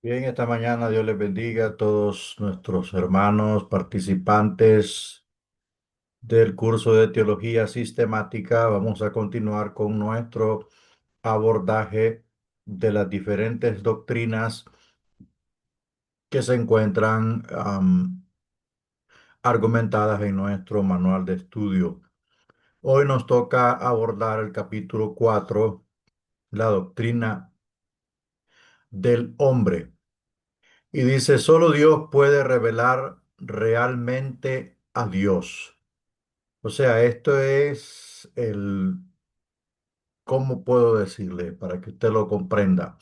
Bien, esta mañana Dios les bendiga a todos nuestros hermanos participantes del curso de teología sistemática. Vamos a continuar con nuestro abordaje de las diferentes doctrinas que se encuentran argumentadas en nuestro manual de estudio. Hoy nos toca abordar el capítulo 4, la doctrina del hombre. Y dice, solo Dios puede revelar realmente a Dios. O sea, esto es ¿cómo puedo decirle para que usted lo comprenda?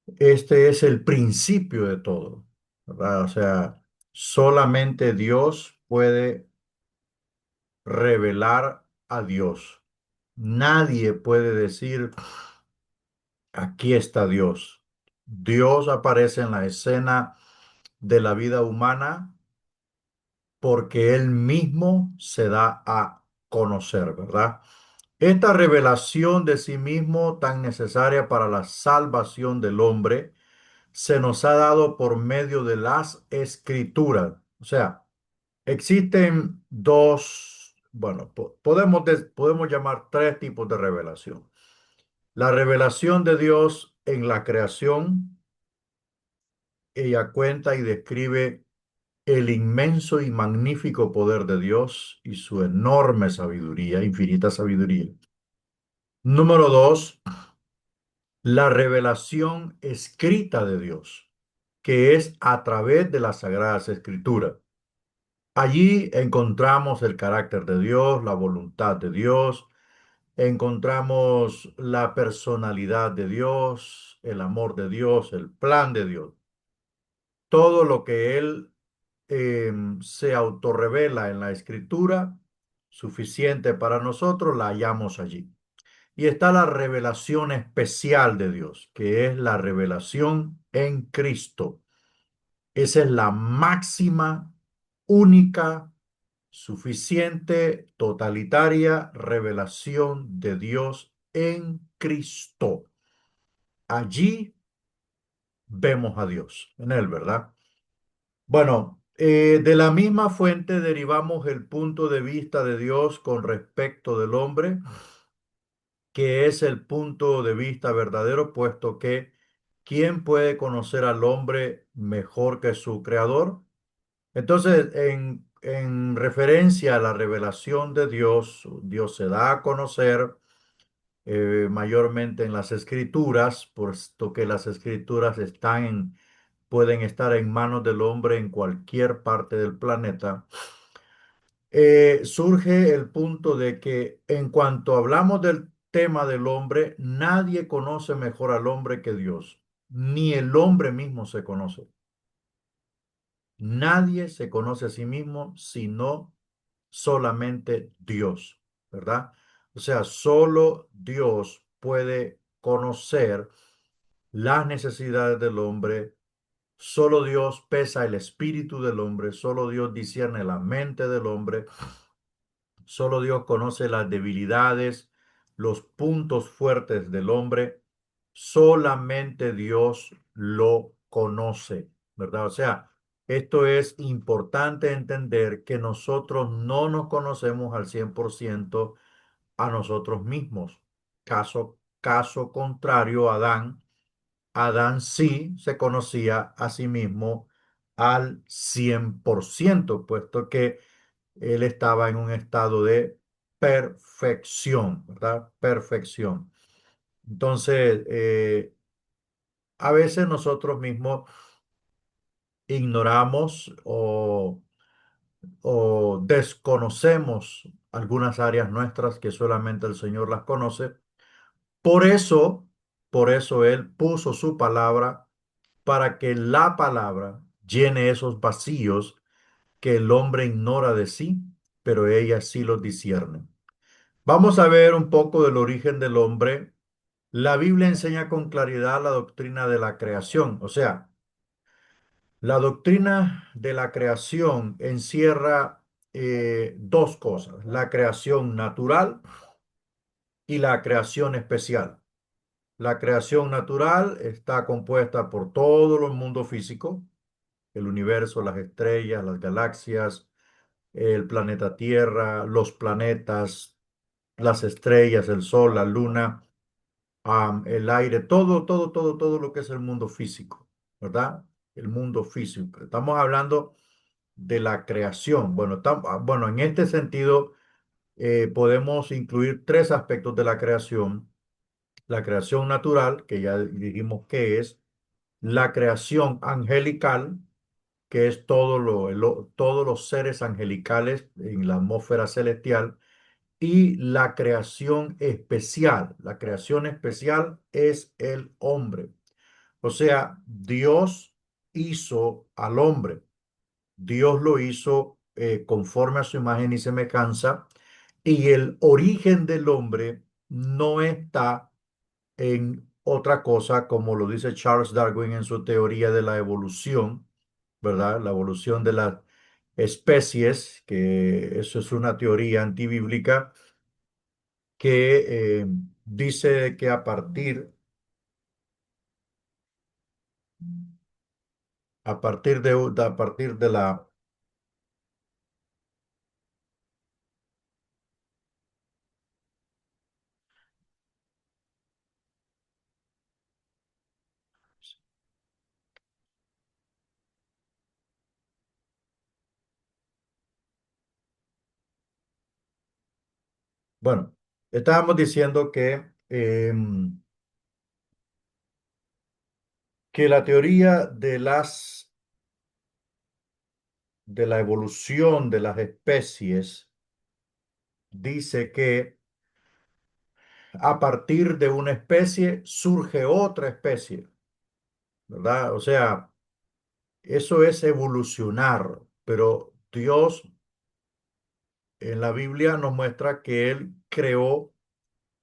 Este es el principio de todo, ¿verdad? O sea, solamente Dios puede revelar a Dios. Nadie puede decir, aquí está Dios. Dios aparece en la escena de la vida humana porque Él mismo se da a conocer, ¿verdad? Esta revelación de sí mismo tan necesaria para la salvación del hombre se nos ha dado por medio de las escrituras. O sea, existen dos, bueno, podemos llamar tres tipos de revelación. La revelación de Dios en la creación, ella cuenta y describe el inmenso y magnífico poder de Dios y su enorme sabiduría, infinita sabiduría. Número dos, la revelación escrita de Dios, que es a través de las Sagradas Escrituras. Allí encontramos el carácter de Dios, la voluntad de Dios, encontramos la personalidad de Dios, el amor de Dios, el plan de Dios. Todo lo que Él se autorrevela en la Escritura, suficiente para nosotros, la hallamos allí. Y está la revelación especial de Dios, que es la revelación en Cristo. Esa es la máxima, única, suficiente, totalitaria revelación de Dios en Cristo. Allí vemos a Dios, en Él, ¿verdad? Bueno, de la misma fuente derivamos el punto de vista de Dios con respecto del hombre, que es el punto de vista verdadero, puesto que ¿quién puede conocer al hombre mejor que su creador? Entonces, en referencia a la revelación de Dios, Dios se da a conocer mayormente en las escrituras, puesto que las escrituras pueden estar en manos del hombre en cualquier parte del planeta. Surge el punto de que en cuanto hablamos del tema del hombre, nadie conoce mejor al hombre que Dios, ni el hombre mismo se conoce. Nadie se conoce a sí mismo sino solamente Dios, ¿verdad? O sea, solo Dios puede conocer las necesidades del hombre. Solo Dios pesa el espíritu del hombre, solo Dios discierne la mente del hombre, solo Dios conoce las debilidades, los puntos fuertes del hombre, solamente Dios lo conoce, ¿verdad? O sea, esto es importante entender que nosotros no nos conocemos al 100% a nosotros mismos. Caso contrario, Adán sí se conocía a sí mismo al 100%, puesto que él estaba en un estado de perfección, ¿verdad? Perfección. Entonces, a veces nosotros mismos ignoramos o desconocemos algunas áreas nuestras que solamente el Señor las conoce. Por eso, por eso Él puso su palabra para que la palabra llene esos vacíos que el hombre ignora de sí, pero ella sí los discierne. Vamos a ver un poco del origen del hombre. La Biblia enseña con claridad la doctrina de la creación, o sea, la doctrina de la creación encierra dos cosas, la creación natural y la creación especial. La creación natural está compuesta por todo el mundo físico, el universo, las estrellas, las galaxias, el planeta Tierra, los planetas, las estrellas, el sol, la luna, el aire, todo lo que es el mundo físico, ¿verdad? El mundo físico. Estamos hablando de la creación. Bueno, bueno, en este sentido podemos incluir tres aspectos de la creación. La creación natural, que ya dijimos que es, la creación angelical, que es todos los seres angelicales en la atmósfera celestial, y la creación especial. La creación especial es el hombre. O sea, Dios hizo al hombre. Dios lo hizo conforme a su imagen y semejanza, y el origen del hombre no está en otra cosa, como lo dice Charles Darwin en su teoría de la evolución, ¿verdad? La evolución de las especies, que eso es una teoría antibíblica que dice que a partir de la, bueno, estábamos diciendo que la teoría de la evolución de las especies dice que a partir de una especie surge otra especie, ¿verdad? O sea, eso es evolucionar, pero Dios en la Biblia nos muestra que Él creó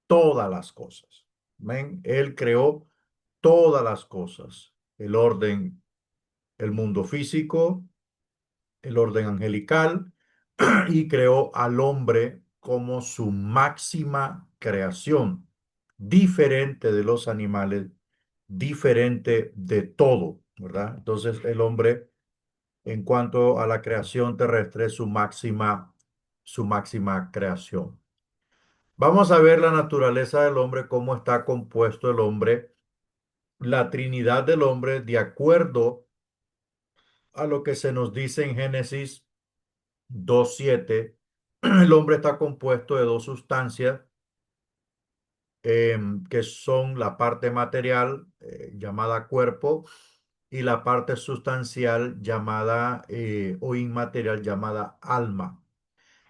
todas las cosas. ¿Ven? Él creó todas las cosas, el orden, el mundo físico, el orden angelical, y creó al hombre como su máxima creación, diferente de los animales, diferente de todo, ¿verdad? Entonces el hombre, en cuanto a la creación terrestre, es su máxima creación. Vamos a ver la naturaleza del hombre, cómo está compuesto el hombre, la Trinidad del hombre, de acuerdo a lo que se nos dice en Génesis 2:7. El hombre está compuesto de dos sustancias, que son la parte material, llamada cuerpo, y la parte sustancial llamada, o inmaterial, llamada alma.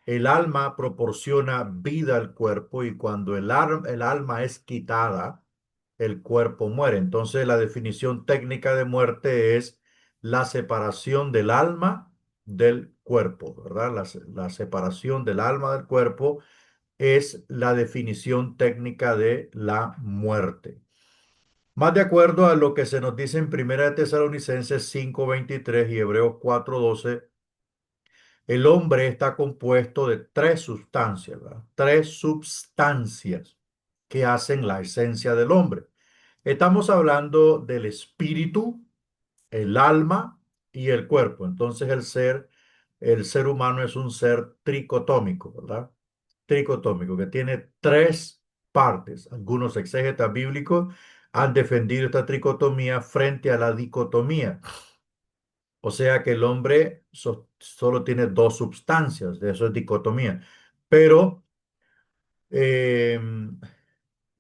El alma proporciona vida al cuerpo, y cuando el alma es quitada, el cuerpo muere. Entonces, la definición técnica de muerte es la separación del alma del cuerpo, ¿verdad? La separación del alma del cuerpo es la definición técnica de la muerte. Más de acuerdo a lo que se nos dice en Primera de Tesalonicenses 5:23 y Hebreos 4:12, el hombre está compuesto de tres sustancias, ¿verdad? Tres substancias que hacen la esencia del hombre. Estamos hablando del espíritu, el alma y el cuerpo. Entonces el ser humano es un ser tricotómico, ¿verdad? Tricotómico, que tiene tres partes. Algunos exégetas bíblicos han defendido esta tricotomía frente a la dicotomía. O sea que el hombre solo tiene dos sustancias, de eso es dicotomía. Pero eh,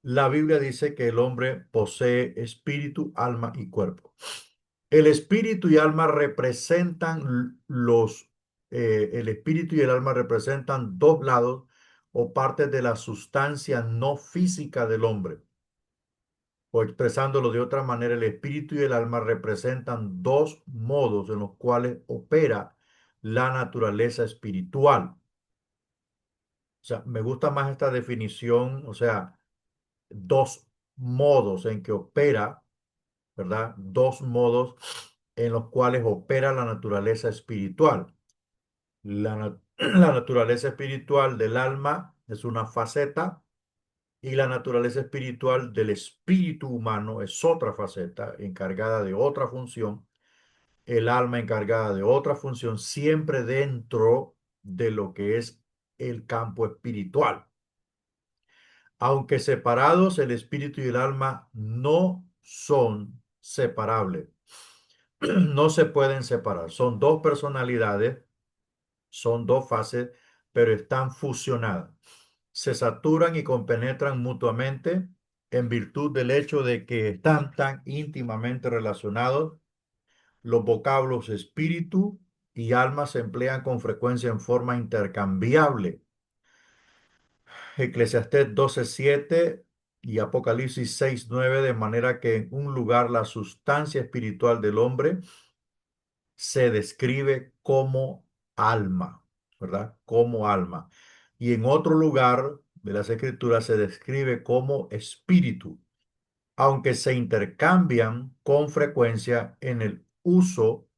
la Biblia dice que el hombre posee espíritu, alma y cuerpo. El espíritu y alma representan el espíritu y el alma representan dos lados o partes de la sustancia no física del hombre. O expresándolo de otra manera, el espíritu y el alma representan dos modos en los cuales opera la naturaleza espiritual. O sea, me gusta más esta definición, o sea, dos modos en que opera, ¿verdad? Dos modos en los cuales opera la naturaleza espiritual. La naturaleza espiritual del alma es una faceta, Y la naturaleza espiritual del espíritu humano es otra faceta encargada de otra función, el alma encargada de otra función, siempre dentro de lo que es el campo espiritual. Aunque separados, el espíritu y el alma no son separables. No se pueden separar. Son dos personalidades, son dos fases, pero están fusionadas. Se saturan y compenetran mutuamente en virtud del hecho de que están tan íntimamente relacionados. Los vocablos espíritu y alma se emplean con frecuencia en forma intercambiable. Eclesiastés 12:7 y Apocalipsis 6:9, de manera que en un lugar la sustancia espiritual del hombre se describe como alma, ¿verdad? Como alma. Y en otro lugar de las Escrituras se describe como espíritu, aunque se intercambian con frecuencia en el uso.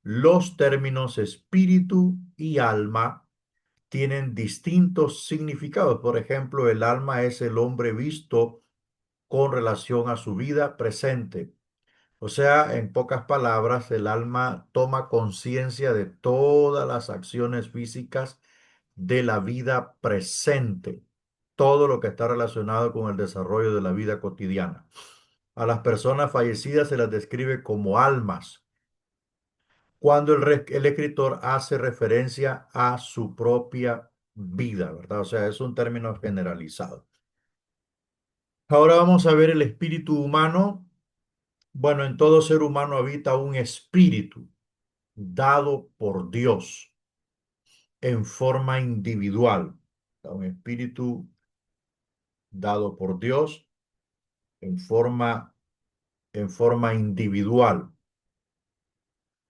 Los términos espíritu y alma tienen distintos significados. Por ejemplo, el alma es el hombre visto con relación a su vida presente. O sea, en pocas palabras, el alma toma conciencia de todas las acciones físicas de la vida presente, todo lo que está relacionado con el desarrollo de la vida cotidiana. A las personas fallecidas se las describe como almas cuando el escritor hace referencia a su propia vida, ¿verdad? O sea, es un término generalizado. Ahora vamos a ver el espíritu humano. Bueno, en todo ser humano habita un espíritu dado por Dios en forma individual. Un espíritu dado por Dios en forma individual.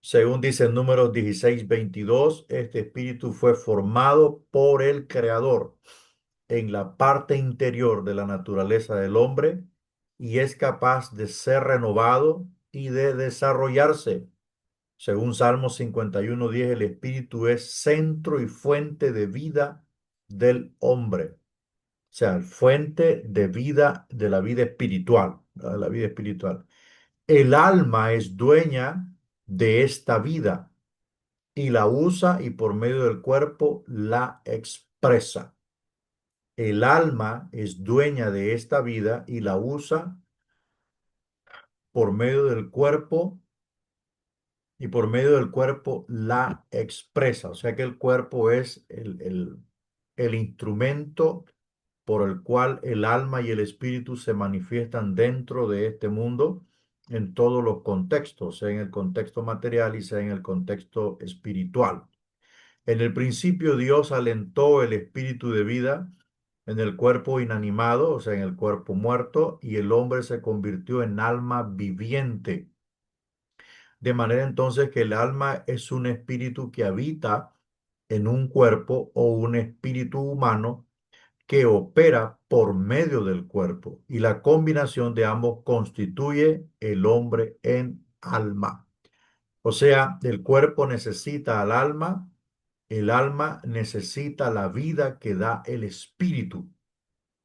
Según dice en Números 16:22, este espíritu fue formado por el Creador en la parte interior de la naturaleza del hombre y es capaz de ser renovado y de desarrollarse. Según Salmos 51:10, el espíritu es centro y fuente de vida del hombre. O sea, fuente de vida, de la vida espiritual, de la vida espiritual. El alma es dueña de esta vida y la usa y por medio del cuerpo la expresa. El alma es dueña de esta vida y la usa por medio del cuerpo y por medio del cuerpo la expresa. O sea que el cuerpo es el instrumento por el cual el alma y el espíritu se manifiestan dentro de este mundo en todos los contextos, sea en el contexto material y sea en el contexto espiritual. En el principio Dios alentó el espíritu de vida en el cuerpo inanimado, o sea, en el cuerpo muerto, y el hombre se convirtió en alma viviente. De manera entonces que el alma es un espíritu que habita en un cuerpo o un espíritu humano que opera por medio del cuerpo, y la combinación de ambos constituye el hombre en alma. O sea, el cuerpo necesita al alma, el alma necesita la vida que da el espíritu.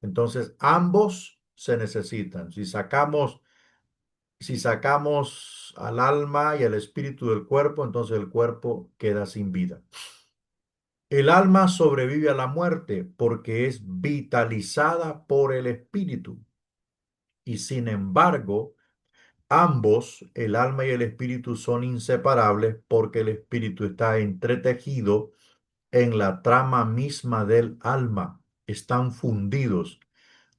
Entonces, ambos se necesitan. Si sacamos al alma y al espíritu del cuerpo, entonces el cuerpo queda sin vida. El alma sobrevive a la muerte porque es vitalizada por el espíritu. Y sin embargo, ambos, el alma y el espíritu, son inseparables porque el espíritu está entretejido en la trama misma del alma. Están fundidos,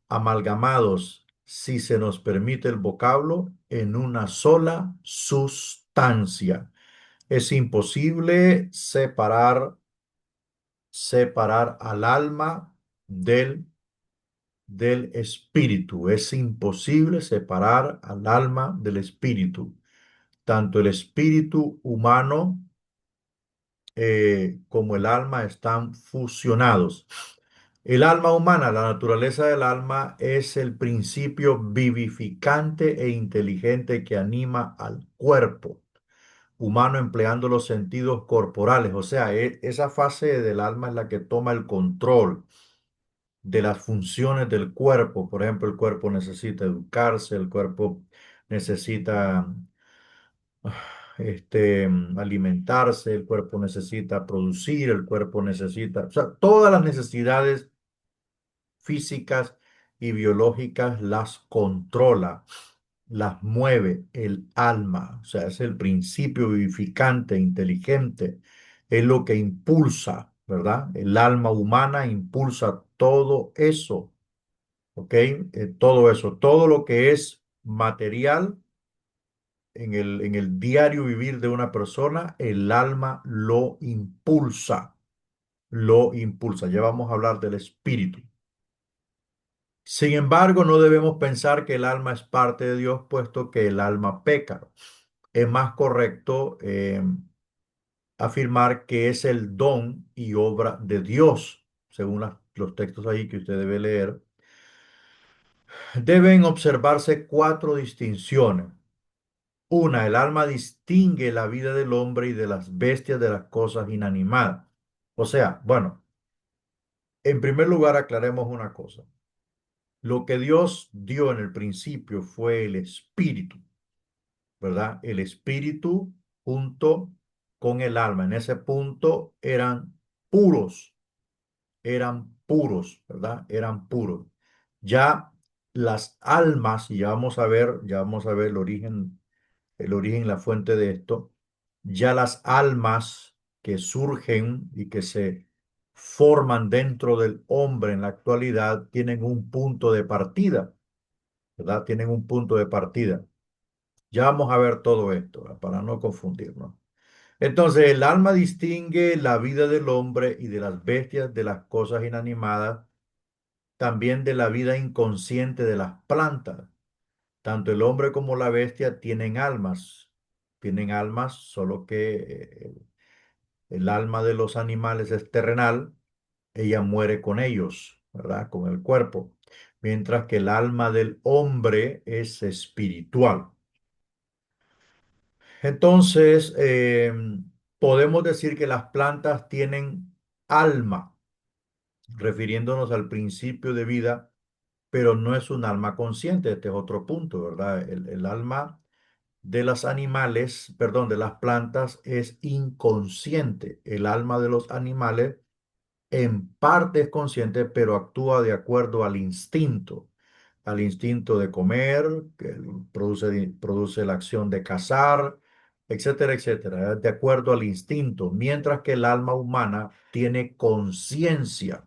amalgamados, si se nos permite el vocablo, en una sola sustancia. Es imposible separar al alma del espíritu. Es imposible separar al alma del espíritu. Tanto el espíritu humano como el alma están fusionados. El alma humana, la naturaleza del alma, es el principio vivificante e inteligente que anima al cuerpo humano empleando los sentidos corporales. O sea, esa fase del alma es la que toma el control de las funciones del cuerpo. Por ejemplo, el cuerpo necesita educarse, el cuerpo necesita alimentarse, el cuerpo necesita producir, el cuerpo necesita, o sea, todas las necesidades físicas y biológicas las controla, las mueve el alma, o sea, es el principio vivificante, inteligente, es lo que impulsa, ¿verdad? El alma humana impulsa todo eso, ¿ok? Todo eso, todo lo que es material en el diario vivir de una persona, el alma lo impulsa, lo impulsa. Ya vamos a hablar del espíritu. Sin embargo, no debemos pensar que el alma es parte de Dios, puesto que el alma peca. Es más correcto afirmar que es el don y obra de Dios, según los textos ahí que usted debe leer. Deben observarse cuatro distinciones. Una, el alma distingue la vida del hombre y de las bestias de las cosas inanimadas. O sea, bueno, en primer lugar aclaremos una cosa. Lo que Dios dio en el principio fue el espíritu, ¿verdad? El espíritu junto con el alma. En ese punto puros, eran puros, ¿verdad? Eran puros. Ya las almas, y ya vamos a ver el origen, la fuente de esto, ya las almas que surgen y que se forman dentro del hombre en la actualidad tienen un punto de partida, ¿verdad? Tienen un punto de partida. Ya vamos a ver todo esto, ¿verdad? Para no confundirnos. Entonces, el alma distingue la vida del hombre y de las bestias, de las cosas inanimadas, también de la vida inconsciente de las plantas. Tanto el hombre como la bestia tienen almas, solo que el alma de los animales es terrenal, ella muere con ellos, ¿verdad? Con el cuerpo, mientras que el alma del hombre es espiritual. Entonces, podemos decir que las plantas tienen alma, refiriéndonos al principio de vida, pero no es un alma consciente. Este es otro punto, ¿verdad? El alma de los animales, perdón, de las plantas es inconsciente. El alma de los animales en parte es consciente, pero actúa de acuerdo al instinto de comer, que produce la acción de cazar, etcétera, etcétera, de acuerdo al instinto, mientras que el alma humana tiene conciencia,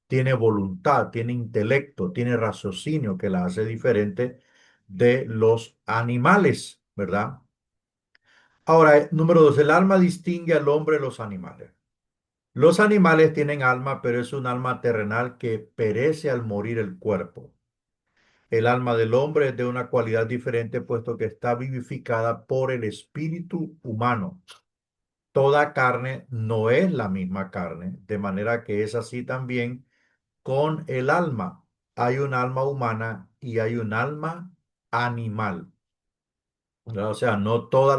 tiene voluntad, tiene intelecto, tiene raciocinio que la hace diferente de los animales, ¿verdad? Ahora, número dos, el alma distingue al hombre de los animales. Los animales tienen alma, pero es un alma terrenal que perece al morir el cuerpo. El alma del hombre es de una cualidad diferente, puesto que está vivificada por el espíritu humano. Toda carne no es la misma carne, de manera que es así también con el alma. Hay un alma humana y hay un alma animal. ¿Verdad? O sea, no todos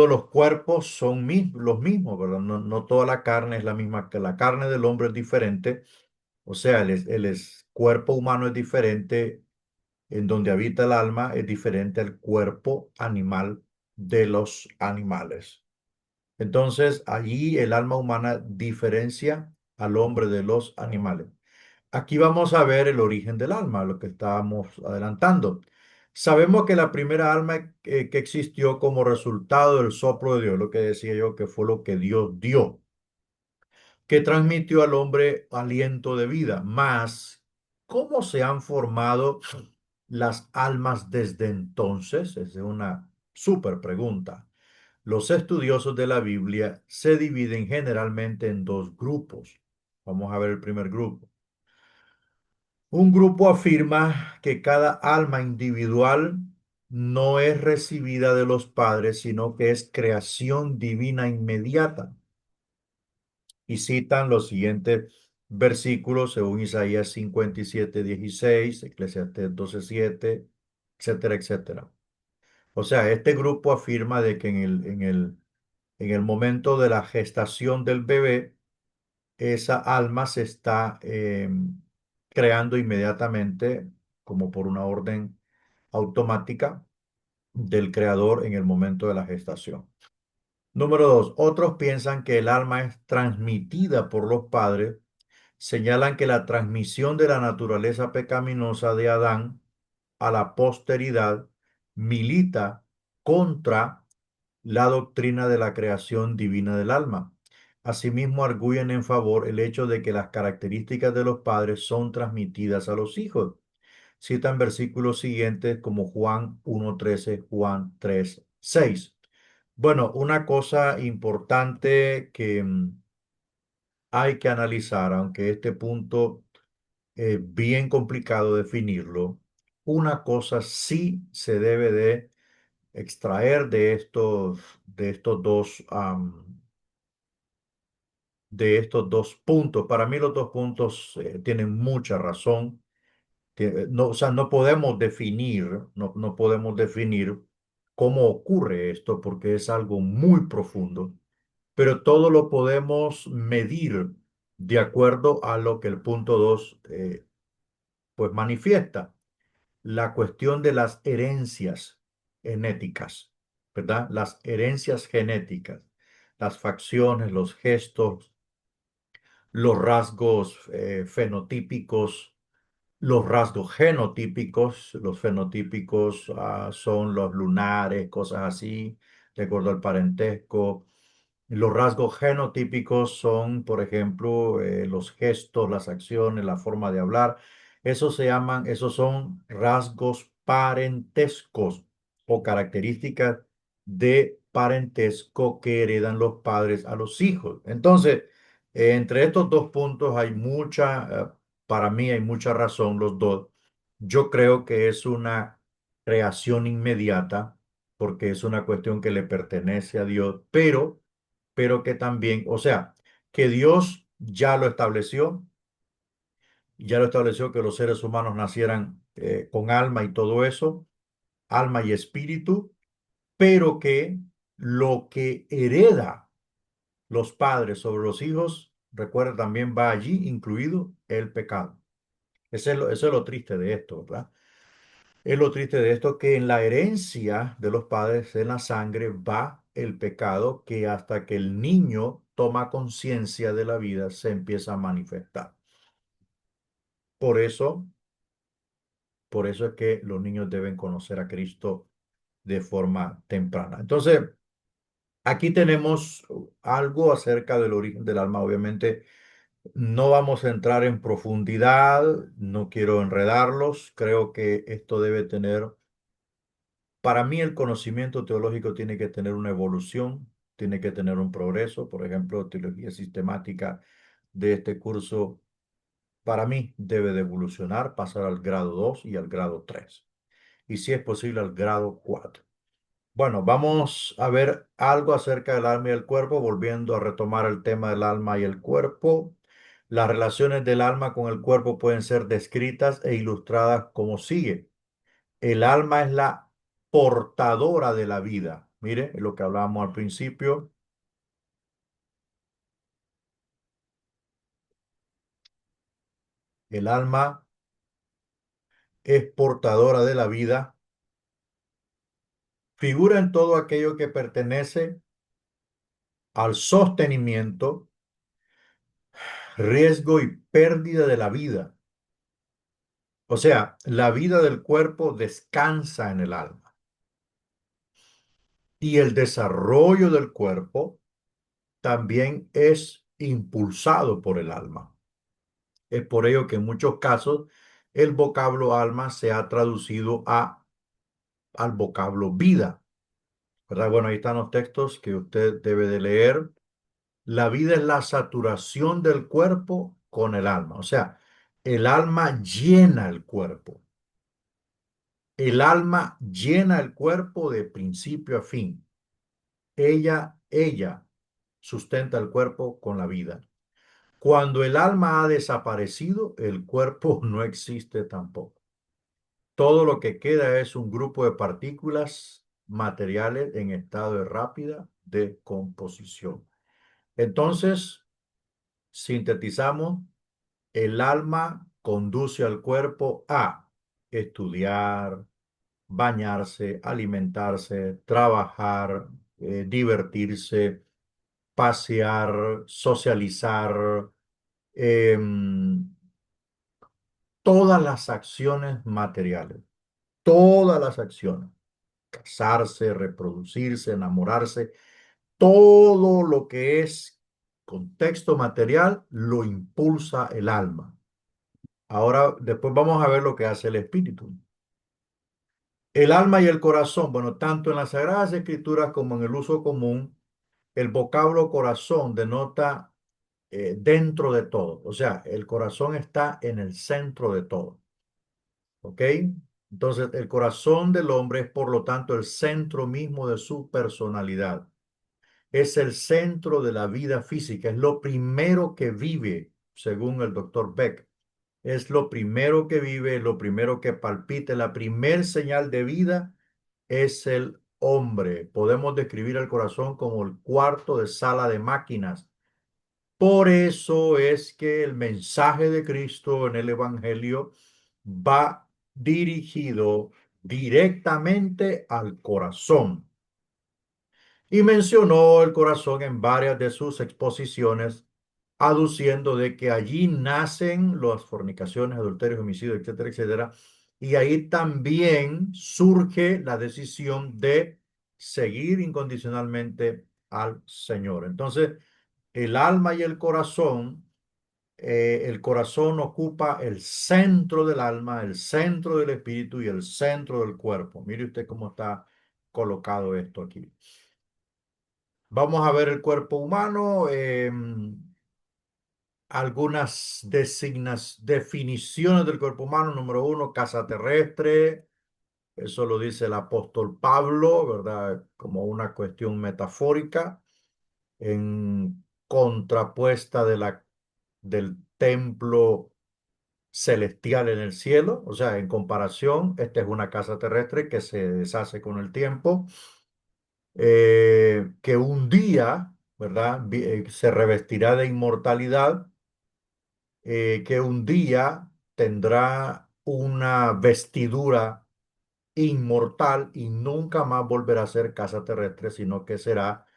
los cuerpos son los mismos, ¿verdad? No toda la carne es la misma, que la carne del hombre es diferente, o sea, cuerpo humano es diferente, en donde habita el alma es diferente al cuerpo animal de los animales. Entonces, allí el alma humana diferencia al hombre de los animales. Aquí vamos a ver el origen del alma, lo que estábamos adelantando. Sabemos que la primera alma que existió como resultado del soplo de Dios, lo que decía yo, que fue lo que Dios dio, que transmitió al hombre aliento de vida. Más, ¿cómo se han formado las almas desde entonces? Es una súper pregunta. Los estudiosos de la Biblia se dividen generalmente en dos grupos. Vamos a ver el primer grupo. Un grupo afirma que cada alma individual no es recibida de los padres, sino que es creación divina inmediata. Y citan los siguientes versículos según Isaías 57:16, Eclesiastés 12:7, etcétera, etcétera. O sea, este grupo afirma de que en el momento de la gestación del bebé, esa alma se está creando inmediatamente, como por una orden automática del creador en el momento de la gestación. Número dos, otros piensan que el alma es transmitida por los padres, señalan que la transmisión de la naturaleza pecaminosa de Adán a la posteridad milita contra la doctrina de la creación divina del alma. Asimismo, arguyen en favor el hecho de que las características de los padres son transmitidas a los hijos. Citan versículos siguientes como Juan 1:13, Juan 3:6. Bueno, una cosa importante que hay que analizar, aunque este punto es bien complicado definirlo, una cosa sí se debe de extraer de estos dos, de estos dos puntos. Para mí los dos puntos tienen mucha razón. No, o sea, no podemos definir cómo ocurre esto porque es algo muy profundo, pero todo lo podemos medir de acuerdo a lo que el punto 2 pues manifiesta. La cuestión de las herencias genéticas, ¿verdad? Las herencias genéticas, las facciones, los gestos, los rasgos fenotípicos, los rasgos genotípicos. Los fenotípicos son los lunares, cosas así, de acuerdo al parentesco. Los rasgos genotípicos son, por ejemplo, los gestos, las acciones, la forma de hablar. Esos son rasgos parentescos o características de parentesco que heredan los padres a los hijos. Entonces, entre estos dos puntos para mí hay mucha razón los dos. Yo creo que es una creación inmediata porque es una cuestión que le pertenece a Dios, pero que también, o sea, que Dios ya lo estableció que los seres humanos nacieran con alma y todo eso, alma y espíritu, pero que lo que hereda los padres sobre los hijos, recuerda, también va allí incluido el pecado. Eso es lo triste de esto, ¿verdad? Es lo triste de esto que en la herencia de los padres, en la sangre, va el pecado que hasta que el niño toma conciencia de la vida se empieza a manifestar. Por eso, por eso es que los niños deben conocer a Cristo de forma temprana. Entonces, aquí tenemos algo acerca del origen del alma. Obviamente, no vamos a entrar en profundidad, no quiero enredarlos. Creo que esto debe tener. Para mí el conocimiento teológico tiene que tener una evolución, tiene que tener un progreso. Por ejemplo, teología sistemática de este curso, para mí debe de evolucionar, pasar al grado 2 y al grado 3. Y si es posible al grado 4. Bueno, vamos a ver algo acerca del alma y el cuerpo, volviendo a retomar el tema del alma y el cuerpo. Las relaciones del alma con el cuerpo pueden ser descritas e ilustradas como sigue. El alma es la portadora de la vida. Mire, es lo que hablábamos al principio. El alma es portadora de la vida. Figura en todo aquello que pertenece al sostenimiento, riesgo y pérdida de la vida. O sea, la vida del cuerpo descansa en el alma. Y el desarrollo del cuerpo también es impulsado por el alma. Es por ello que en muchos casos el vocablo alma se ha traducido al vocablo vida, ¿verdad? Bueno, ahí están los textos que usted debe de leer. La vida es la saturación del cuerpo con el alma. O sea, el alma llena el cuerpo. El alma llena el cuerpo de principio a fin. Ella sustenta el cuerpo con la vida. Cuando el alma ha desaparecido, el cuerpo no existe tampoco. Todo lo que queda es un grupo de partículas materiales en estado de rápida decomposición. Entonces, sintetizamos, el alma conduce al cuerpo a estudiar, bañarse, alimentarse, trabajar, divertirse, pasear, socializar, em, todas las acciones materiales, todas las acciones, casarse, reproducirse, enamorarse, todo lo que es contexto material lo impulsa el alma. Ahora, después vamos a ver lo que hace el espíritu. El alma y el corazón, bueno, tanto en las Sagradas Escrituras como en el uso común, el vocablo corazón denota dentro de todo. O sea, el corazón está en el centro de todo. ¿Ok? Entonces, el corazón del hombre es, por lo tanto, el centro mismo de su personalidad. Es el centro de la vida física. Es lo primero que vive, según el doctor Beck. Es lo primero que vive, lo primero que palpita. La primer señal de vida es el hombre. Podemos describir el corazón como el cuarto de sala de máquinas. Por eso es que el mensaje de Cristo en el Evangelio va dirigido directamente al corazón. Y mencionó el corazón en varias de sus exposiciones, aduciendo de que allí nacen las fornicaciones, adulterios, homicidios, etcétera, etcétera. Y ahí también surge la decisión de seguir incondicionalmente al Señor. Entonces, el alma y el corazón ocupa el centro del alma, el centro del espíritu y el centro del cuerpo. Mire usted cómo está colocado esto aquí. Vamos a ver el cuerpo humano, algunas definiciones del cuerpo humano. Número uno, casa terrestre. Eso lo dice el apóstol Pablo, ¿verdad? Como una cuestión metafórica, en contrapuesta del templo celestial en el cielo. O sea, en comparación, esta es una casa terrestre que se deshace con el tiempo, que un día, ¿verdad? Se revestirá de inmortalidad, que un día tendrá una vestidura inmortal y nunca más volverá a ser casa terrestre, sino que será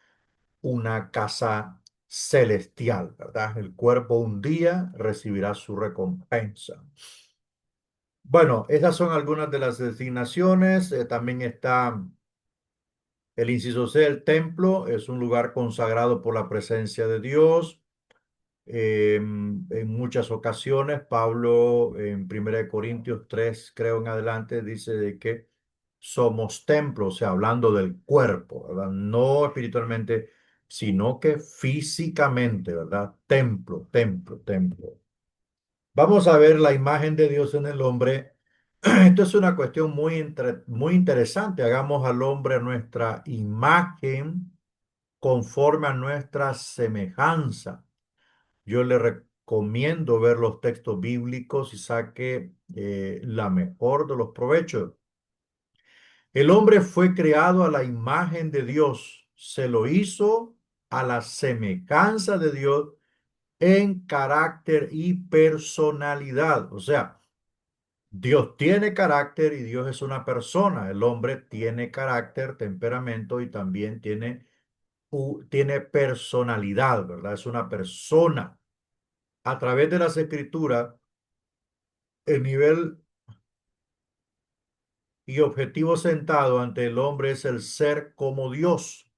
una casa celestial, ¿verdad? El cuerpo un día recibirá su recompensa. Bueno, esas son algunas de las designaciones. También está el inciso C, el templo, es un lugar consagrado por la presencia de Dios. En muchas ocasiones, Pablo en 1 Corintios 3, creo en adelante, dice de que somos templos, o sea, hablando del cuerpo, ¿verdad? No espiritualmente, sino que físicamente, ¿verdad? Templo, templo, templo. Vamos a ver la imagen de Dios en el hombre. Esto es una cuestión muy interesante. Hagamos al hombre a nuestra imagen, conforme a nuestra semejanza. Yo le recomiendo ver los textos bíblicos y saque la mejor de los provechos. El hombre fue creado a la imagen de Dios. Se lo hizo a la semejanza de Dios en carácter y personalidad. O sea, Dios tiene carácter y Dios es una persona. El hombre tiene carácter, temperamento y también tiene personalidad, ¿verdad? Es una persona. A través de las escrituras, el nivel y objetivo sentado ante el hombre es el ser como Dios.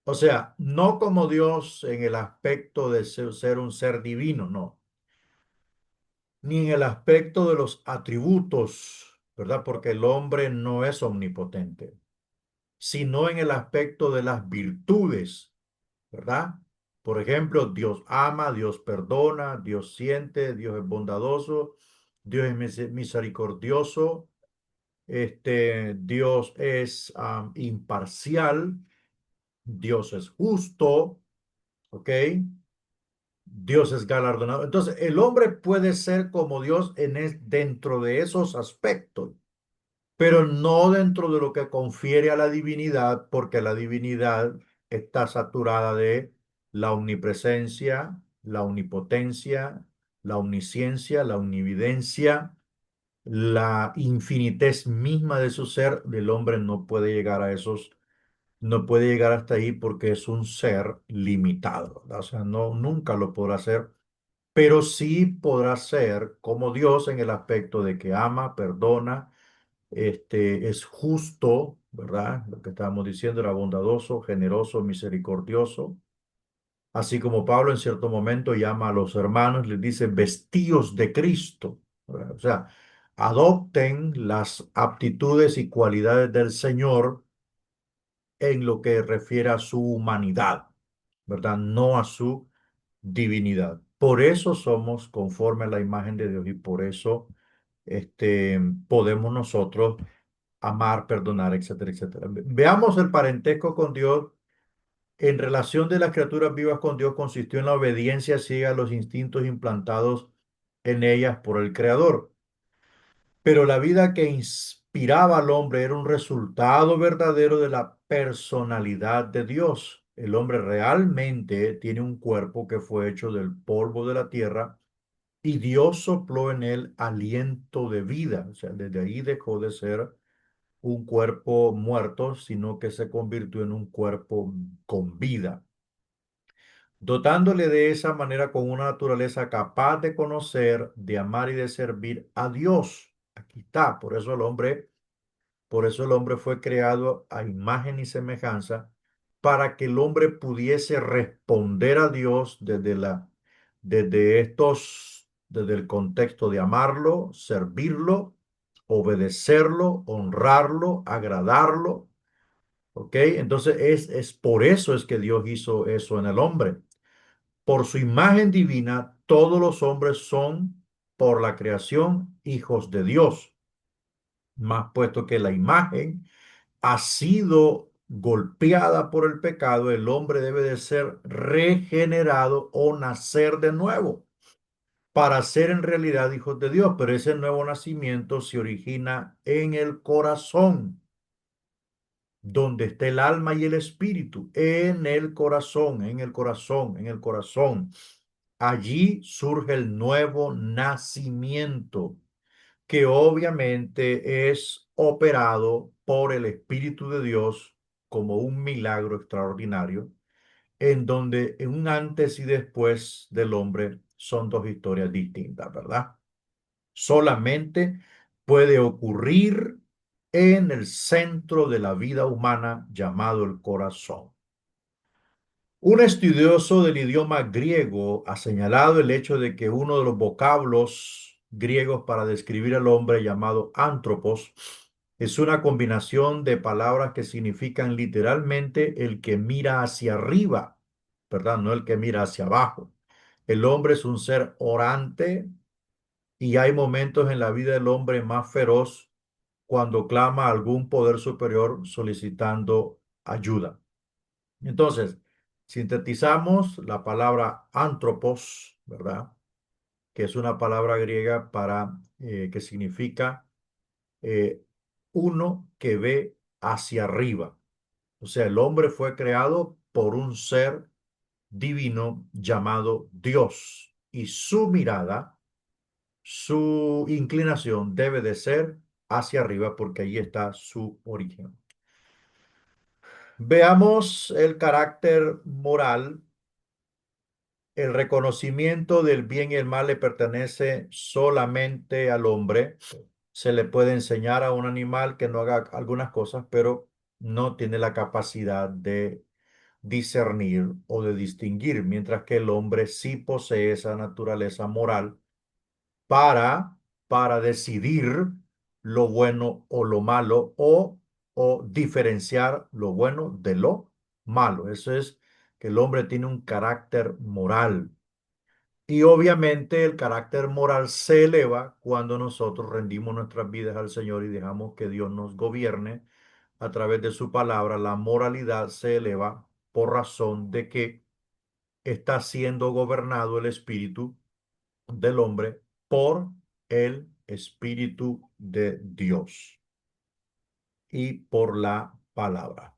O sea, no como Dios en el aspecto de ser un ser divino, no, ni en el aspecto de los atributos, ¿verdad? Porque el hombre no es omnipotente, sino en el aspecto de las virtudes, ¿verdad? Por ejemplo, Dios ama, Dios perdona, Dios siente, Dios es bondadoso, Dios es misericordioso, Dios es imparcial, Dios es justo, ¿ok? Dios es galardonado. Entonces, el hombre puede ser como Dios dentro de esos aspectos, pero no dentro de lo que confiere a la divinidad, porque la divinidad está saturada de la omnipresencia, la omnipotencia, la omnisciencia, la omnividencia, la infinitez misma de su ser. El hombre no puede llegar a esos, no puede llegar hasta ahí porque es un ser limitado, ¿verdad? O sea, no, nunca lo podrá hacer, pero sí podrá ser como Dios en el aspecto de que ama, perdona, es justo, ¿verdad? Lo que estábamos diciendo, era bondadoso, generoso, misericordioso. Así como Pablo en cierto momento llama a los hermanos, les dice vestíos de Cristo, ¿verdad? O sea, adopten las aptitudes y cualidades del Señor en lo que refiere a su humanidad, ¿verdad? No a su divinidad. Por eso somos conforme a la imagen de Dios y por eso podemos nosotros amar, perdonar, etcétera, etcétera. Veamos el parentesco con Dios. En relación de las criaturas vivas con Dios consistió en la obediencia ciega a los instintos implantados en ellas por el Creador. Pero la vida que inspiraba al hombre era un resultado verdadero de la personalidad de Dios. El hombre realmente tiene un cuerpo que fue hecho del polvo de la tierra y Dios sopló en él aliento de vida. O sea, desde ahí dejó de ser un cuerpo muerto, sino que se convirtió en un cuerpo con vida, dotándole de esa manera con una naturaleza capaz de conocer, de amar y de servir a Dios. Aquí está, por eso el hombre fue creado a imagen y semejanza, para que el hombre pudiese responder a Dios desde el contexto de amarlo, servirlo, obedecerlo, honrarlo, agradarlo. ¿Ok? Entonces es por eso es que Dios hizo eso en el hombre. Por su imagen divina, todos los hombres son, por la creación, hijos de Dios. Mas puesto que la imagen ha sido golpeada por el pecado, el hombre debe de ser regenerado o nacer de nuevo para ser en realidad hijos de Dios. Pero ese nuevo nacimiento se origina en el corazón, donde está el alma y el espíritu, en el corazón, en el corazón, en el corazón. Allí surge el nuevo nacimiento, que obviamente es operado por el Espíritu de Dios como un milagro extraordinario, en donde en un antes y después del hombre son dos historias distintas, ¿verdad? Solamente puede ocurrir en el centro de la vida humana llamado el corazón. Un estudioso del idioma griego ha señalado el hecho de que uno de los vocablos griegos para describir al hombre llamado antropos es una combinación de palabras que significan literalmente el que mira hacia arriba, ¿verdad? No el que mira hacia abajo. El hombre es un ser orante y hay momentos en la vida del hombre más feroz cuando clama a algún poder superior solicitando ayuda. Entonces, sintetizamos la palabra antropos, ¿verdad? Que es una palabra griega que significa eh, uno que ve hacia arriba. O sea, el hombre fue creado por un ser divino llamado Dios y su mirada, su inclinación debe de ser hacia arriba porque ahí está su origen. Veamos el carácter moral. El reconocimiento del bien y el mal le pertenece solamente al hombre. Se le puede enseñar a un animal que no haga algunas cosas, pero no tiene la capacidad de discernir o de distinguir, mientras que el hombre sí posee esa naturaleza moral para, para decidir lo bueno o lo malo o diferenciar lo bueno de lo malo. Eso es que el hombre tiene un carácter moral. Y obviamente el carácter moral se eleva cuando nosotros rendimos nuestras vidas al Señor y dejamos que Dios nos gobierne a través de su palabra. La moralidad se eleva por razón de que está siendo gobernado el espíritu del hombre por el Espíritu de Dios y por la palabra.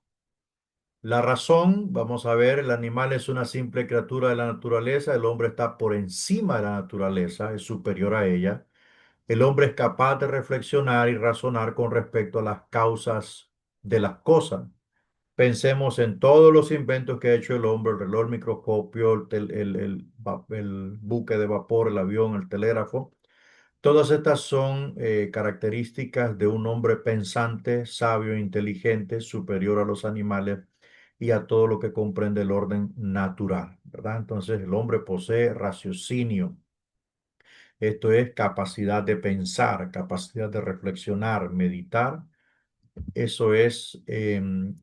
La razón, vamos a ver, el animal es una simple criatura de la naturaleza, el hombre está por encima de la naturaleza, es superior a ella. El hombre es capaz de reflexionar y razonar con respecto a las causas de las cosas. Pensemos en todos los inventos que ha hecho el hombre, el reloj, el microscopio, el buque de vapor, el avión, el telégrafo. Todas estas son características de un hombre pensante, sabio, inteligente, superior a los animales y a todo lo que comprende el orden natural, ¿verdad? Entonces el hombre posee raciocinio, esto es capacidad de pensar, capacidad de reflexionar, meditar. Eso es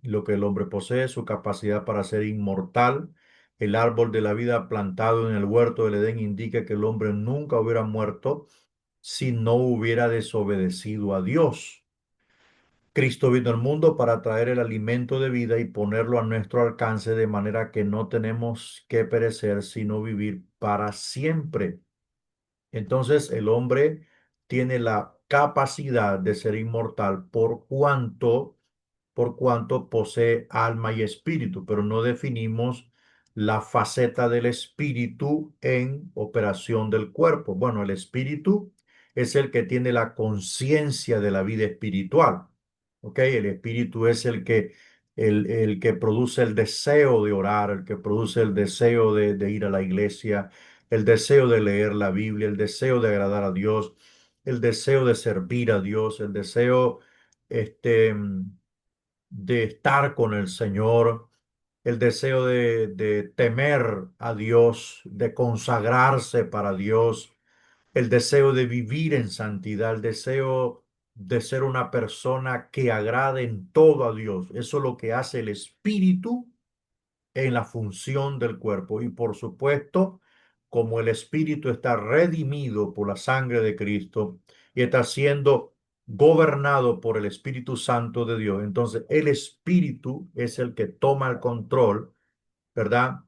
lo que el hombre posee, su capacidad para ser inmortal. El árbol de la vida plantado en el huerto del Edén indica que el hombre nunca hubiera muerto si no hubiera desobedecido a Dios. Cristo vino al mundo para traer el alimento de vida y ponerlo a nuestro alcance de manera que no tenemos que perecer, sino vivir para siempre. Entonces el hombre tiene la capacidad de ser inmortal por cuanto posee alma y espíritu, pero no definimos la faceta del espíritu en operación del cuerpo. Bueno, el espíritu es el que tiene la conciencia de la vida espiritual. ¿Ok? El espíritu es el que produce el deseo de orar, el que produce el deseo de ir a la iglesia, el deseo de leer la Biblia, el deseo de agradar a Dios, el deseo de servir a Dios, el deseo este, de estar con el Señor, el deseo de temer a Dios, de consagrarse para Dios, el deseo de vivir en santidad, el deseo de ser una persona que agrade en todo a Dios. Eso es lo que hace el Espíritu en la función del cuerpo. Y por supuesto, como el espíritu está redimido por la sangre de Cristo y está siendo gobernado por el Espíritu Santo de Dios, entonces el espíritu es el que toma el control, ¿verdad?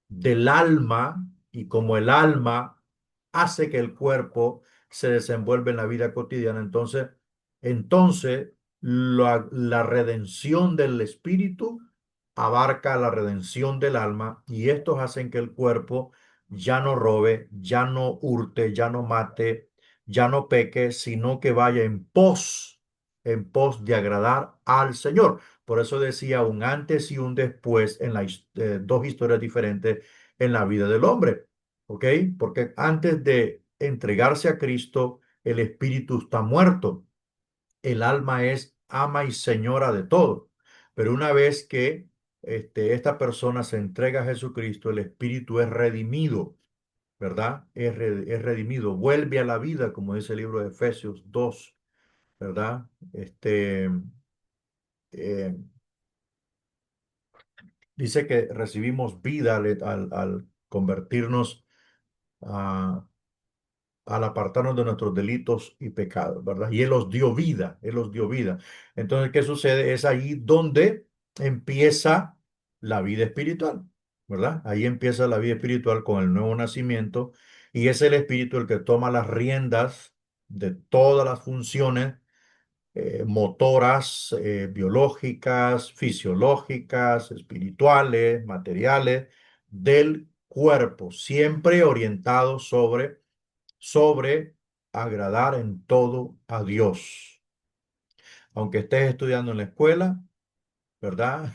Del alma, y como el alma hace que el cuerpo se desenvuelva en la vida cotidiana, entonces la redención del espíritu abarca la redención del alma y estos hacen que el cuerpo ya no robe, ya no hurte, ya no mate, ya no peque, sino que vaya en pos de agradar al Señor. Por eso decía un antes y un después en las dos historias diferentes en la vida del hombre. ¿Ok? Porque antes de entregarse a Cristo, el espíritu está muerto. El alma es ama y señora de todo. Pero una vez que esta persona se entrega a Jesucristo, el espíritu es redimido, ¿verdad? Es redimido, vuelve a la vida, como dice el libro de Efesios 2, ¿verdad? Eh, Dice que recibimos vida al convertirnos, a, al apartarnos de nuestros delitos y pecados, ¿verdad? Y Él los dio vida, Él los dio vida. Entonces, ¿qué sucede? Es ahí donde empieza la vida espiritual, ¿verdad? Ahí empieza la vida espiritual con el nuevo nacimiento y es el Espíritu el que toma las riendas de todas las funciones motoras, biológicas, fisiológicas, espirituales, materiales del cuerpo, siempre orientado sobre agradar en todo a Dios. Aunque estés estudiando en la escuela, ¿verdad?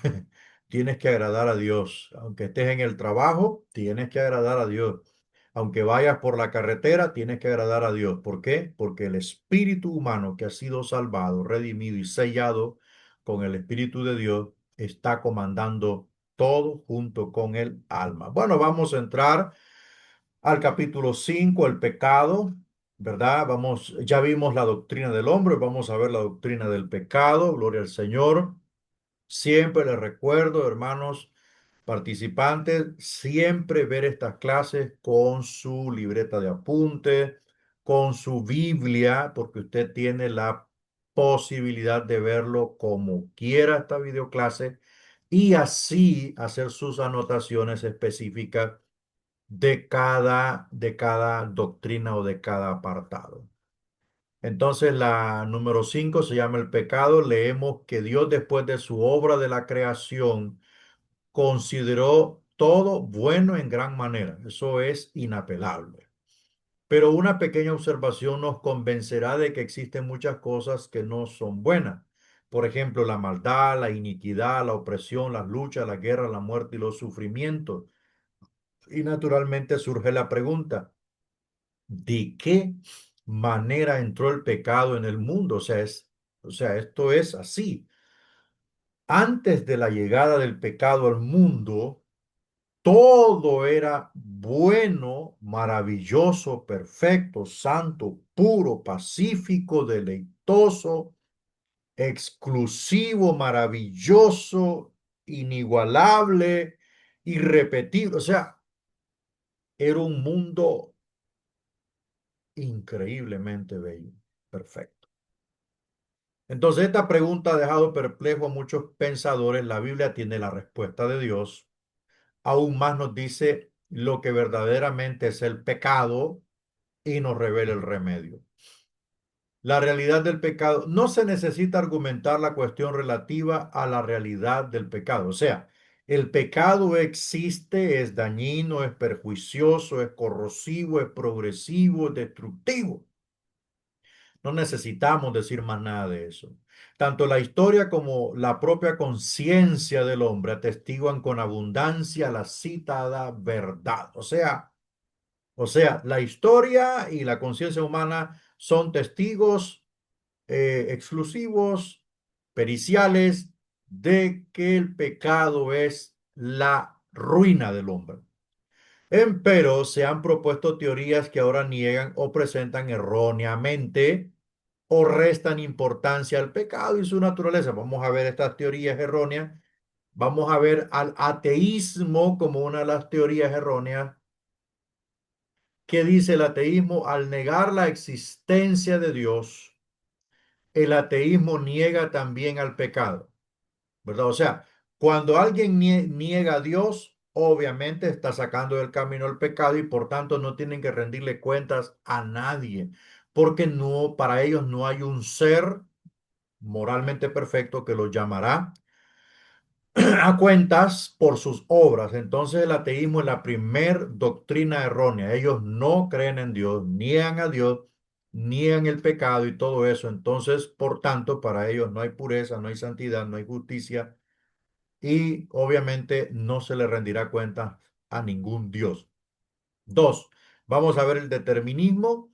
Tienes que agradar a Dios. Aunque estés en el trabajo, tienes que agradar a Dios. Aunque vayas por la carretera, tienes que agradar a Dios. ¿Por qué? Porque el espíritu humano que ha sido salvado, redimido y sellado con el Espíritu de Dios está comandando todo junto con el alma. Bueno, vamos a entrar al capítulo 5, el pecado, ¿verdad? Vamos, ya vimos la doctrina del hombre, vamos a ver la doctrina del pecado. Gloria al Señor. Siempre les recuerdo, hermanos participantes, siempre ver estas clases con su libreta de apunte, con su Biblia, porque usted tiene la posibilidad de verlo como quiera esta videoclase y así hacer sus anotaciones específicas de cada doctrina o de cada apartado. Entonces la número 5 se llama el pecado. Leemos que Dios después de su obra de la creación consideró todo bueno en gran manera. Eso es inapelable. Pero una pequeña observación nos convencerá de que existen muchas cosas que no son buenas. Por ejemplo, la maldad, la iniquidad, la opresión, las luchas, la guerra, la muerte y los sufrimientos. Y naturalmente surge la pregunta, ¿de qué manera entró el pecado en el mundo? O sea, esto es así. Antes de la llegada del pecado al mundo, todo era bueno, maravilloso, perfecto, santo, puro, pacífico, deleitoso, exclusivo, maravilloso, inigualable, irrepetible. O sea, era un mundo increíblemente bello, perfecto. Entonces, esta pregunta ha dejado perplejo a muchos pensadores. La Biblia tiene la respuesta de Dios. Aún más nos dice lo que verdaderamente es el pecado y nos revela el remedio. La realidad del pecado, no se necesita argumentar la cuestión relativa a la realidad del pecado. O sea, el pecado existe, es dañino, es perjuicioso, es corrosivo, es progresivo, es destructivo. No necesitamos decir más nada de eso. Tanto la historia como la propia conciencia del hombre atestiguan con abundancia la citada verdad. O sea, la historia y la conciencia humana son testigos exclusivos, periciales, de que el pecado es la ruina del hombre. Empero se han propuesto teorías que ahora niegan o presentan erróneamente o restan importancia al pecado y su naturaleza. Vamos a ver estas teorías erróneas. Vamos a ver al ateísmo como una de las teorías erróneas. ¿Qué dice el ateísmo? Al negar la existencia de Dios, el ateísmo niega también al pecado, ¿verdad? O sea, cuando alguien niega a Dios, obviamente está sacando del camino el pecado y por tanto no tienen que rendirle cuentas a nadie, porque no, para ellos no hay un ser moralmente perfecto que los llamará a cuentas por sus obras. Entonces el ateísmo es la primer doctrina errónea. Ellos no creen en Dios, niegan a Dios, niegan el pecado y todo eso. Entonces, por tanto, para ellos no hay pureza, no hay santidad, no hay justicia y obviamente no se le rendirá cuenta a ningún Dios. Dos, vamos a ver el determinismo.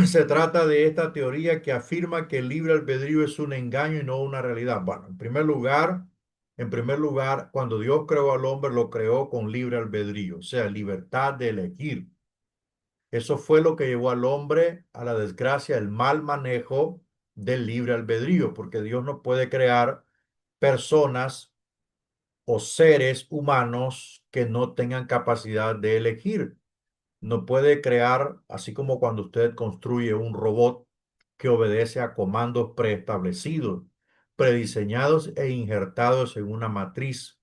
Se trata de esta teoría que afirma que el libre albedrío es un engaño y no una realidad. Bueno, en primer lugar, cuando Dios creó al hombre, lo creó con libre albedrío, o sea, libertad de elegir. Eso fue lo que llevó al hombre a la desgracia, el mal manejo del libre albedrío, porque Dios no puede crear personas o seres humanos que no tengan capacidad de elegir. No puede crear, así como cuando usted construye un robot que obedece a comandos preestablecidos, prediseñados e injertados en una matriz,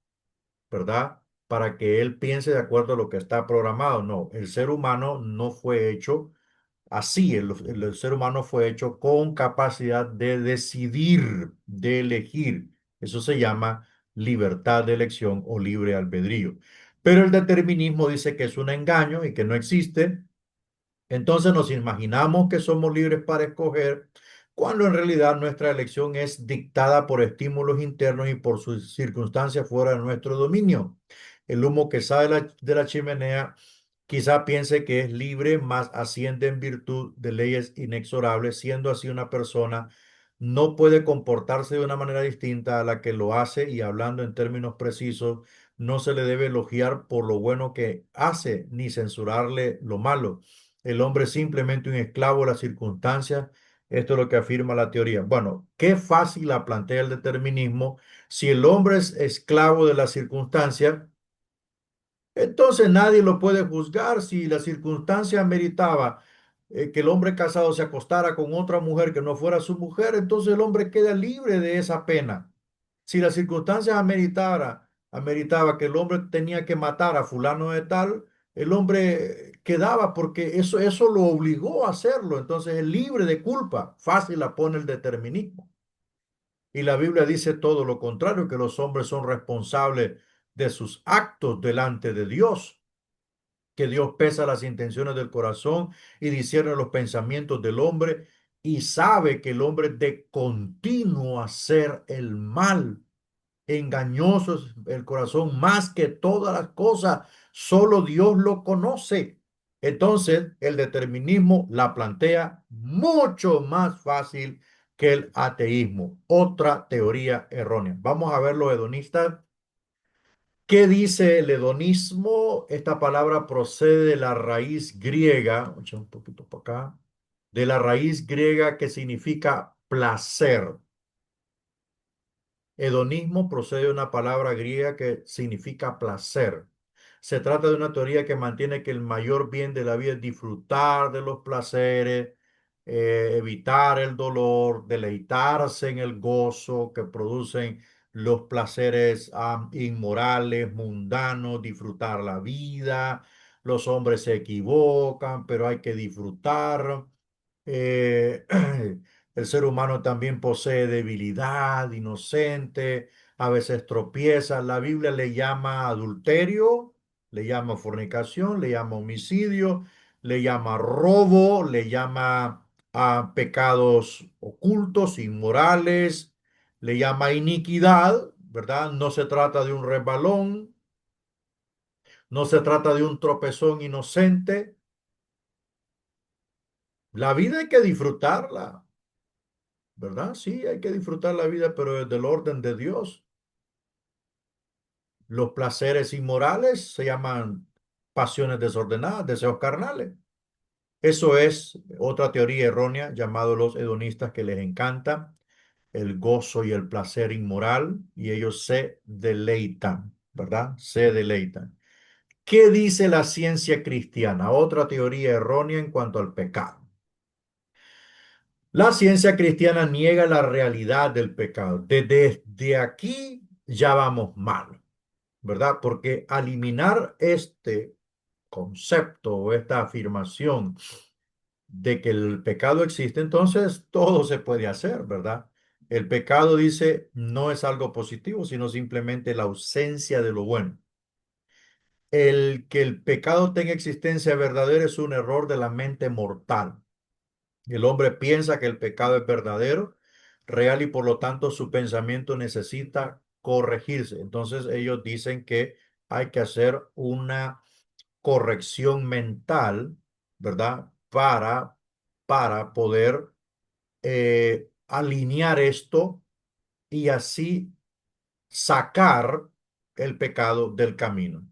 ¿verdad? Para que él piense de acuerdo a lo que está programado. No, el ser humano no fue hecho así. El ser humano fue hecho con capacidad de decidir, de elegir. Eso se llama libertad de elección o libre albedrío. Pero el determinismo dice que es un engaño y que no existe. Entonces nos imaginamos que somos libres para escoger, cuando en realidad nuestra elección es dictada por estímulos internos y por sus circunstancias fuera de nuestro dominio. El humo que sale de la chimenea quizá piense que es libre, mas asciende en virtud de leyes inexorables, siendo así una persona no puede comportarse de una manera distinta a la que lo hace y hablando en términos precisos, no se le debe elogiar por lo bueno que hace ni censurarle lo malo. El hombre es simplemente un esclavo de las circunstancias. Esto es lo que afirma la teoría. Bueno, qué fácil la plantea el determinismo. Si el hombre es esclavo de las circunstancias, entonces nadie lo puede juzgar. Si la circunstancia meritaba que el hombre casado se acostara con otra mujer que no fuera su mujer, entonces el hombre queda libre de esa pena. Si la circunstancia ameritaba que el hombre tenía que matar a fulano de tal, el hombre quedaba porque eso lo obligó a hacerlo. Entonces es libre de culpa. Fácil la pone el determinismo. Y la Biblia dice todo lo contrario, que los hombres son responsables de sus actos delante de Dios, que Dios pesa las intenciones del corazón y discierne los pensamientos del hombre y sabe que el hombre de continuo hacer el mal. Engañoso es el corazón más que todas las cosas. Solo Dios lo conoce. Entonces, el determinismo la plantea mucho más fácil que el ateísmo. Otra teoría errónea. Vamos a ver los hedonistas. ¿Qué dice el hedonismo? Esta palabra procede de la raíz griega, vamos a echar un poquito para acá, de la raíz griega que significa placer. Hedonismo procede de una palabra griega que significa placer. Se trata de una teoría que mantiene que el mayor bien de la vida es disfrutar de los placeres, evitar el dolor, deleitarse en el gozo que producen los placeres inmorales, mundanos, disfrutar la vida. Los hombres se equivocan, pero hay que disfrutar. Eh, El ser humano también posee debilidad, inocente, a veces tropieza. La Biblia le llama adulterio, le llama fornicación, le llama homicidio, le llama robo, le llama a pecados ocultos, inmorales, le llama iniquidad, ¿verdad? No se trata de un resbalón, no se trata de un tropezón inocente. La vida hay que disfrutarla. ¿Verdad? Sí, hay que disfrutar la vida, pero desde el orden de Dios. Los placeres inmorales se llaman pasiones desordenadas, deseos carnales. Eso es otra teoría errónea llamado los hedonistas que les encanta el gozo y el placer inmoral y ellos se deleitan, ¿verdad? Se deleitan. ¿Qué dice la ciencia cristiana? Otra teoría errónea en cuanto al pecado. La ciencia cristiana niega la realidad del pecado. Desde aquí ya vamos mal, ¿verdad? Porque al eliminar este concepto o esta afirmación de que el pecado existe, entonces todo se puede hacer, ¿verdad? El pecado, dice, no es algo positivo, sino simplemente la ausencia de lo bueno. El que el pecado tenga existencia verdadera es un error de la mente mortal. El hombre piensa que el pecado es verdadero, real y por lo tanto su pensamiento necesita corregirse. Entonces ellos dicen que hay que hacer una corrección mental, ¿verdad? Para poder alinear esto y así sacar el pecado del camino.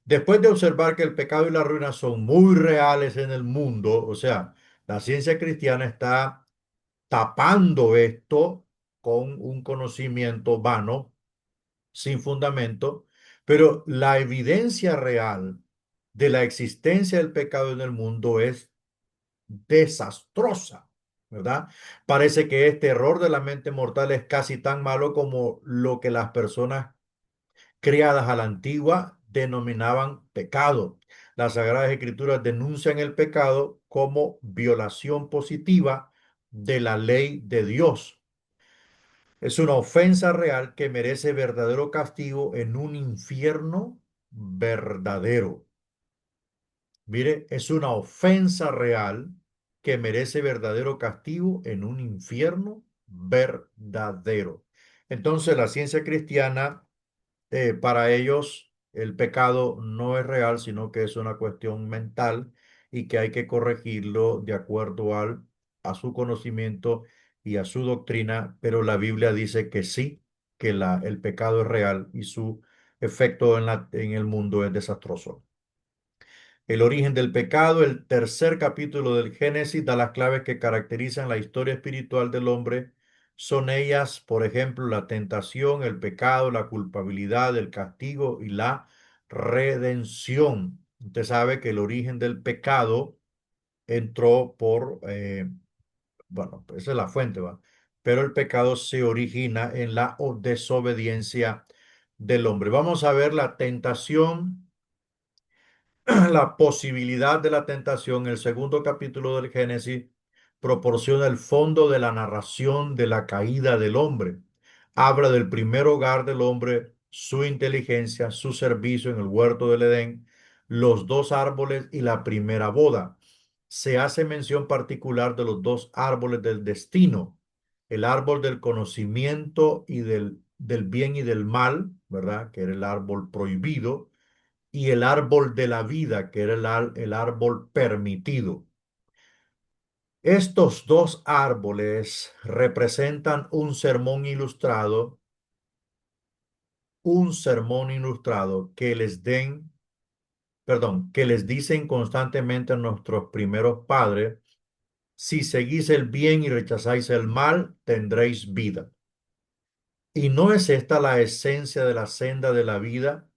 Después de observar que el pecado y la ruina son muy reales en el mundo, o sea, la ciencia cristiana está tapando esto con un conocimiento vano, sin fundamento, pero la evidencia real de la existencia del pecado en el mundo es desastrosa, ¿verdad? Parece que este error de la mente mortal es casi tan malo como lo que las personas criadas a la antigua denominaban pecado. Las Sagradas Escrituras denuncian el pecado como violación positiva de la ley de Dios. Es una ofensa real que merece verdadero castigo en un infierno verdadero. Mire, es una ofensa real que merece verdadero castigo en un infierno verdadero. Entonces, la ciencia cristiana para ellos el pecado no es real, sino que es una cuestión mental y que hay que corregirlo de acuerdo a su conocimiento y a su doctrina, pero la Biblia dice que sí, que el pecado es real y su efecto en el mundo es desastroso. El origen del pecado, el tercer capítulo del Génesis, da las claves que caracterizan la historia espiritual del hombre. Son ellas, por ejemplo, la tentación, el pecado, la culpabilidad, el castigo y la redención. Usted sabe que el origen del pecado entró bueno, esa es la fuente, ¿va? Pero el pecado se origina en la desobediencia del hombre. Vamos a ver la tentación la posibilidad de la tentación, el segundo capítulo del Génesis proporciona el fondo de la narración de la caída del hombre. Habla del primer hogar del hombre, su inteligencia, su servicio en el huerto del Edén, los dos árboles y la primera boda. Se hace mención particular de los dos árboles del destino, el árbol del conocimiento y del bien y del mal, ¿verdad? Que era el árbol prohibido, y el árbol de la vida, que era el árbol permitido. Estos dos árboles representan un sermón ilustrado que les den, perdón, que les dicen constantemente a nuestros primeros padres: si seguís el bien y rechazáis el mal, tendréis vida. ¿Y no es esta la esencia de la senda de la vida,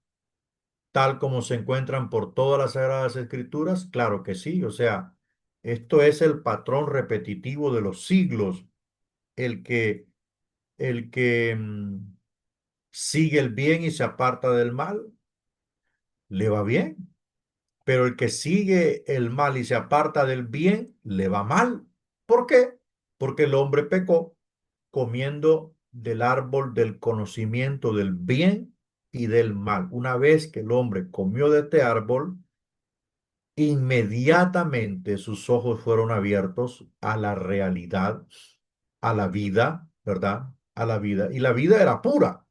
tal como se encuentran por todas las Sagradas Escrituras? Claro que sí, o sea, esto es el patrón repetitivo de los siglos, el que, el que sigue el bien y se aparta del mal, le va bien, pero el que sigue el mal y se aparta del bien, le va mal. ¿Por qué? Porque el hombre pecó comiendo del árbol del conocimiento del bien y del mal. Una vez que el hombre comió de este árbol, inmediatamente sus ojos fueron abiertos a la realidad, a la vida, ¿verdad? A la vida. Y la vida era pura,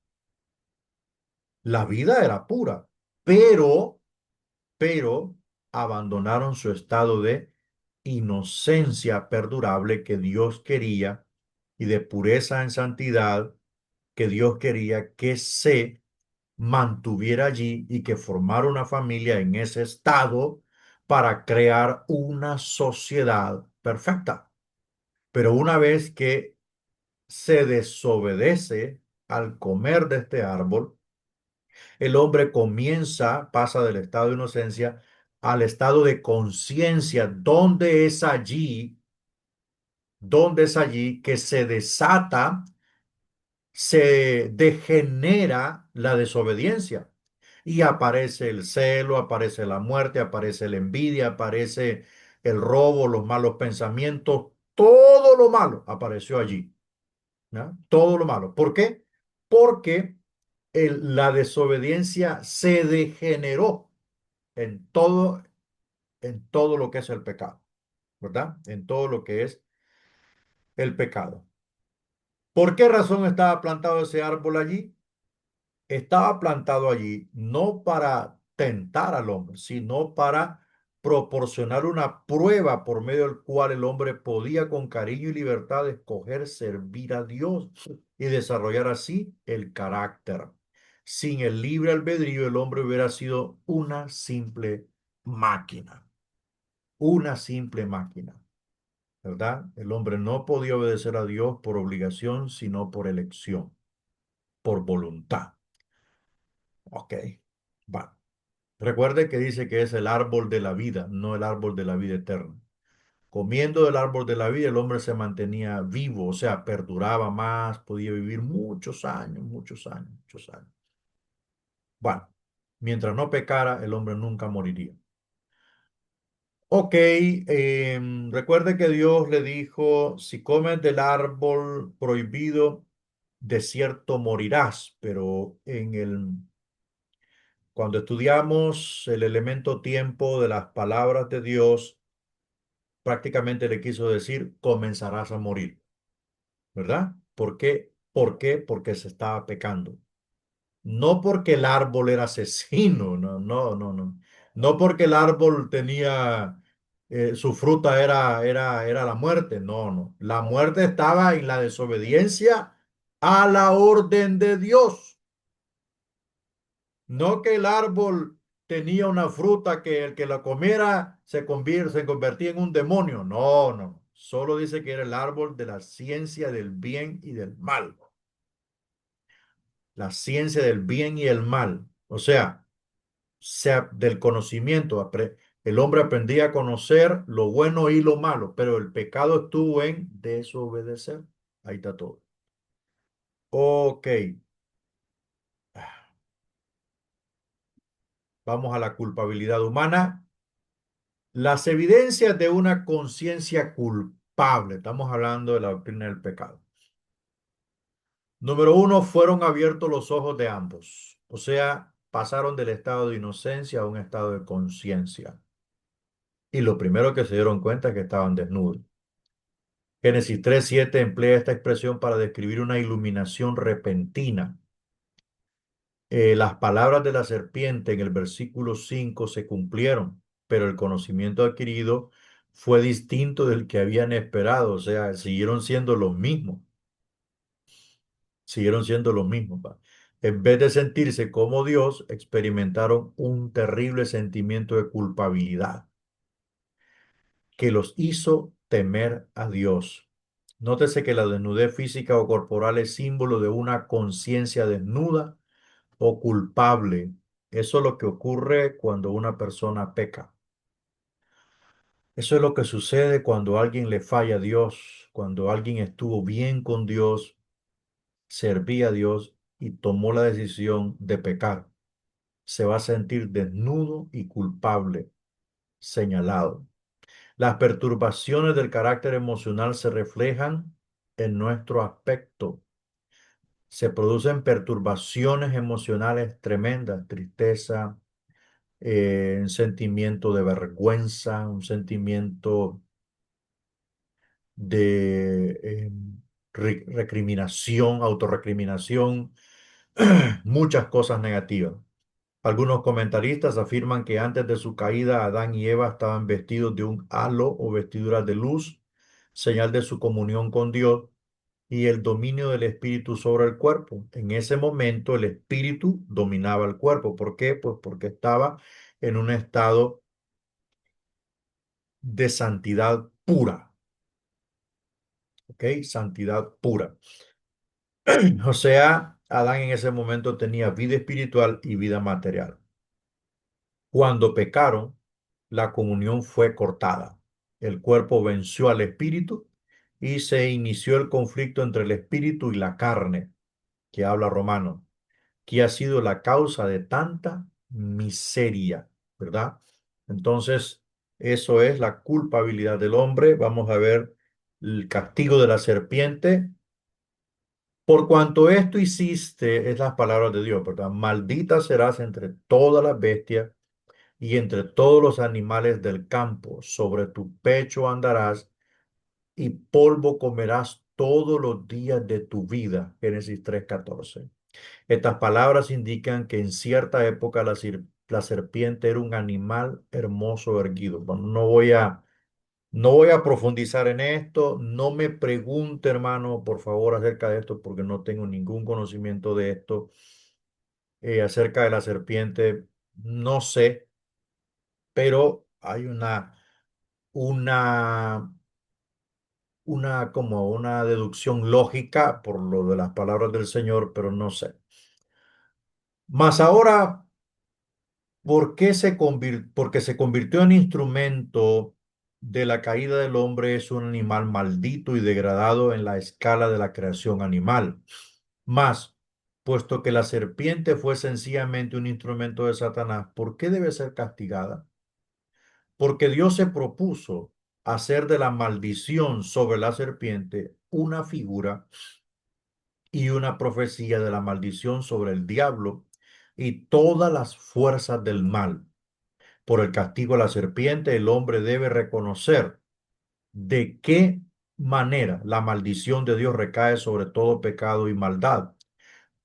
la vida era pura, pero, pero abandonaron su estado de inocencia perdurable que Dios quería y de pureza en santidad que Dios quería que se mantuviera allí y que formara una familia en ese estado para crear una sociedad perfecta. Pero una vez que se desobedece al comer de este árbol, el hombre pasa del estado de inocencia al estado de conciencia, donde es allí que se desata, se degenera la desobediencia. Y aparece el celo, aparece la muerte, aparece la envidia, aparece el robo, los malos pensamientos, todo lo malo apareció allí, ¿ya? Todo lo malo. ¿Por qué? Porque la desobediencia se degeneró en todo lo que es el pecado, ¿verdad? En todo lo que es el pecado. ¿Por qué razón estaba plantado ese árbol allí? Estaba plantado allí no para tentar al hombre, sino para proporcionar una prueba por medio del cual el hombre podía con cariño y libertad escoger servir a Dios y desarrollar así el carácter. Sin el libre albedrío, el hombre hubiera sido una simple máquina, ¿verdad? El hombre no podía obedecer a Dios por obligación, sino por elección, por voluntad. Ok, va. Recuerde que dice que es el árbol de la vida, no el árbol de la vida eterna. Comiendo del árbol de la vida, el hombre se mantenía vivo, o sea, perduraba más, podía vivir muchos años, muchos años, muchos años. Bueno, mientras no pecara, el hombre nunca moriría. Ok, recuerde que Dios le dijo: si comes del árbol prohibido, de cierto morirás, pero cuando estudiamos el elemento tiempo de las palabras de Dios, prácticamente le quiso decir: comenzarás a morir, ¿verdad? ¿Por qué? ¿Por qué? Porque se estaba pecando. No porque el árbol era asesino, no, no, no, no. No porque el árbol tenía, su fruta era la muerte, no, no. La muerte estaba en la desobediencia a la orden de Dios. No que el árbol tenía una fruta que el que la comiera se convertía en un demonio. No, no. Solo dice que era el árbol de la ciencia del bien y del mal. La ciencia del bien y el mal. O sea, del conocimiento. El hombre aprendía a conocer lo bueno y lo malo, pero el pecado estuvo en desobedecer. Ahí está todo. Ok. Vamos a la culpabilidad humana. Las evidencias de una conciencia culpable. Estamos hablando de la doctrina del pecado. Número uno, fueron abiertos los ojos de ambos. O sea, pasaron del estado de inocencia a un estado de conciencia. Y lo primero que se dieron cuenta es que estaban desnudos. Génesis 3:7 emplea esta expresión para describir una iluminación repentina. Las palabras de la serpiente en el versículo 5 se cumplieron, pero el conocimiento adquirido fue distinto del que habían esperado, o sea, siguieron siendo los mismos, ¿va? En vez de sentirse como Dios, experimentaron un terrible sentimiento de culpabilidad que los hizo temer a Dios. Nótese que la desnudez física o corporal es símbolo de una conciencia desnuda o culpable. Eso es lo que ocurre cuando una persona peca. Eso es lo que sucede cuando alguien le falla a Dios, cuando alguien estuvo bien con Dios, servía a Dios y tomó la decisión de pecar. Se va a sentir desnudo y culpable, señalado. Las perturbaciones del carácter emocional se reflejan en nuestro aspecto. Se producen perturbaciones emocionales tremendas, tristeza, un sentimiento de vergüenza, un sentimiento de recriminación, autorrecriminación, muchas cosas negativas. Algunos comentaristas afirman que antes de su caída, Adán y Eva estaban vestidos de un halo o vestiduras de luz, señal de su comunión con Dios y el dominio del espíritu sobre el cuerpo. En ese momento el espíritu dominaba el cuerpo. ¿Por qué? Pues porque estaba en un estado de santidad pura, ¿ok? Santidad pura. O sea, Adán en ese momento tenía vida espiritual y vida material. Cuando pecaron, la comunión fue cortada. El cuerpo venció al espíritu y se inició el conflicto entre el espíritu y la carne, que habla Romano, que ha sido la causa de tanta miseria, ¿verdad? Entonces, eso es la culpabilidad del hombre. Vamos a ver el castigo de la serpiente. Por cuanto esto hiciste, es las palabras de Dios, ¿verdad? Maldita serás entre todas las bestias y entre todos los animales del campo. Sobre tu pecho andarás y polvo comerás todos los días de tu vida. Génesis 3:14. Estas palabras indican que en cierta época la serpiente era un animal hermoso erguido. Bueno, no voy a profundizar en esto. No me pregunte, hermano, por favor, acerca de esto, porque no tengo ningún conocimiento de esto. Acerca de la serpiente, no sé, pero hay una, como una deducción lógica por lo de las palabras del Señor, pero no sé. Mas ahora, porque se convirtió en instrumento de la caída del hombre, es un animal maldito y degradado en la escala de la creación animal. Mas, puesto que la serpiente fue sencillamente un instrumento de Satanás, ¿por qué debe ser castigada? Porque Dios se propuso hacer de la maldición sobre la serpiente una figura y una profecía de la maldición sobre el diablo y todas las fuerzas del mal. Por el castigo de la serpiente, el hombre debe reconocer de qué manera la maldición de Dios recae sobre todo pecado y maldad.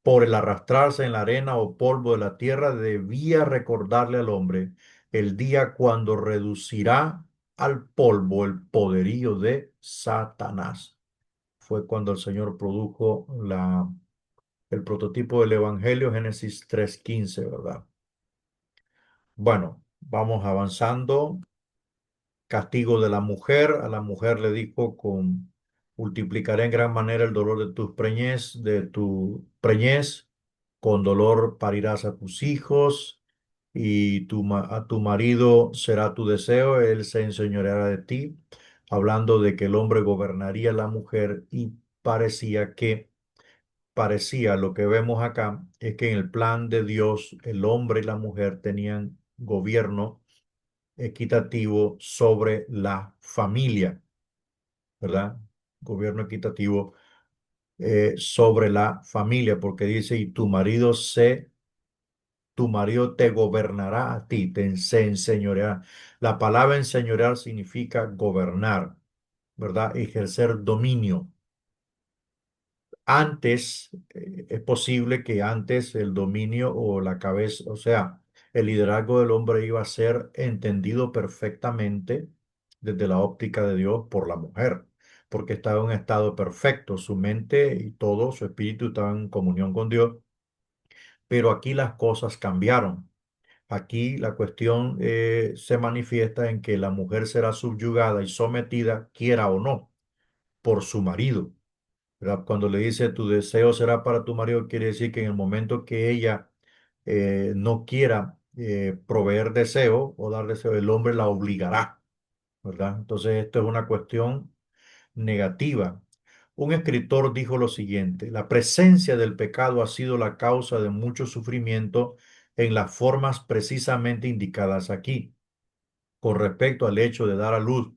Por el arrastrarse en la arena o polvo de la tierra, debía recordarle al hombre el día cuando reducirá al polvo el poderío de Satanás. Fue cuando el Señor produjo el prototipo del Evangelio, Génesis 3:15, ¿verdad? Bueno, vamos avanzando. Castigo de la mujer. A la mujer le dijo multiplicaré en gran manera el dolor de tu preñez, con dolor parirás a tus hijos y a tu marido será tu deseo, él se enseñoreará de ti, hablando de que el hombre gobernaría a la mujer y parecía que parecía, lo que vemos acá, es que en el plan de Dios el hombre y la mujer tenían gobierno equitativo sobre la familia, ¿verdad? Gobierno equitativo sobre la familia, porque dice, y tu marido te gobernará a ti, se enseñoreará. La palabra enseñorear significa gobernar, ¿verdad? Ejercer dominio. Antes, es posible que antes el dominio o la cabeza, o sea, el liderazgo del hombre iba a ser entendido perfectamente desde la óptica de Dios por la mujer, porque estaba en un estado perfecto, su mente y todo, su espíritu estaban en comunión con Dios, pero aquí las cosas cambiaron. Aquí la cuestión se manifiesta en que la mujer será subyugada y sometida, quiera o no, por su marido. ¿Verdad? Cuando le dice tu deseo será para tu marido, quiere decir que en el momento que ella no quiera proveer deseo o dar deseo, el hombre la obligará, ¿verdad? Entonces esto es una cuestión negativa. Un escritor dijo lo siguiente: la presencia del pecado ha sido la causa de mucho sufrimiento en las formas precisamente indicadas aquí. Con respecto al hecho de dar a luz,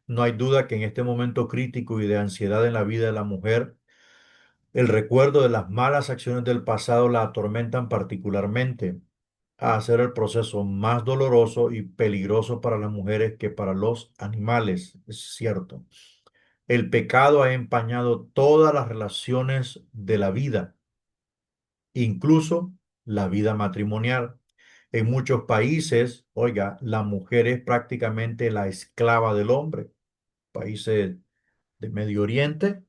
no hay duda que en este momento crítico y de ansiedad en la vida de la mujer, el recuerdo de las malas acciones del pasado la atormentan particularmente, a hacer el proceso más doloroso y peligroso para las mujeres que para los animales. Es cierto. El pecado ha empañado todas las relaciones de la vida, incluso la vida matrimonial. En muchos países, oiga, la mujer es prácticamente la esclava del hombre. Países de Medio Oriente,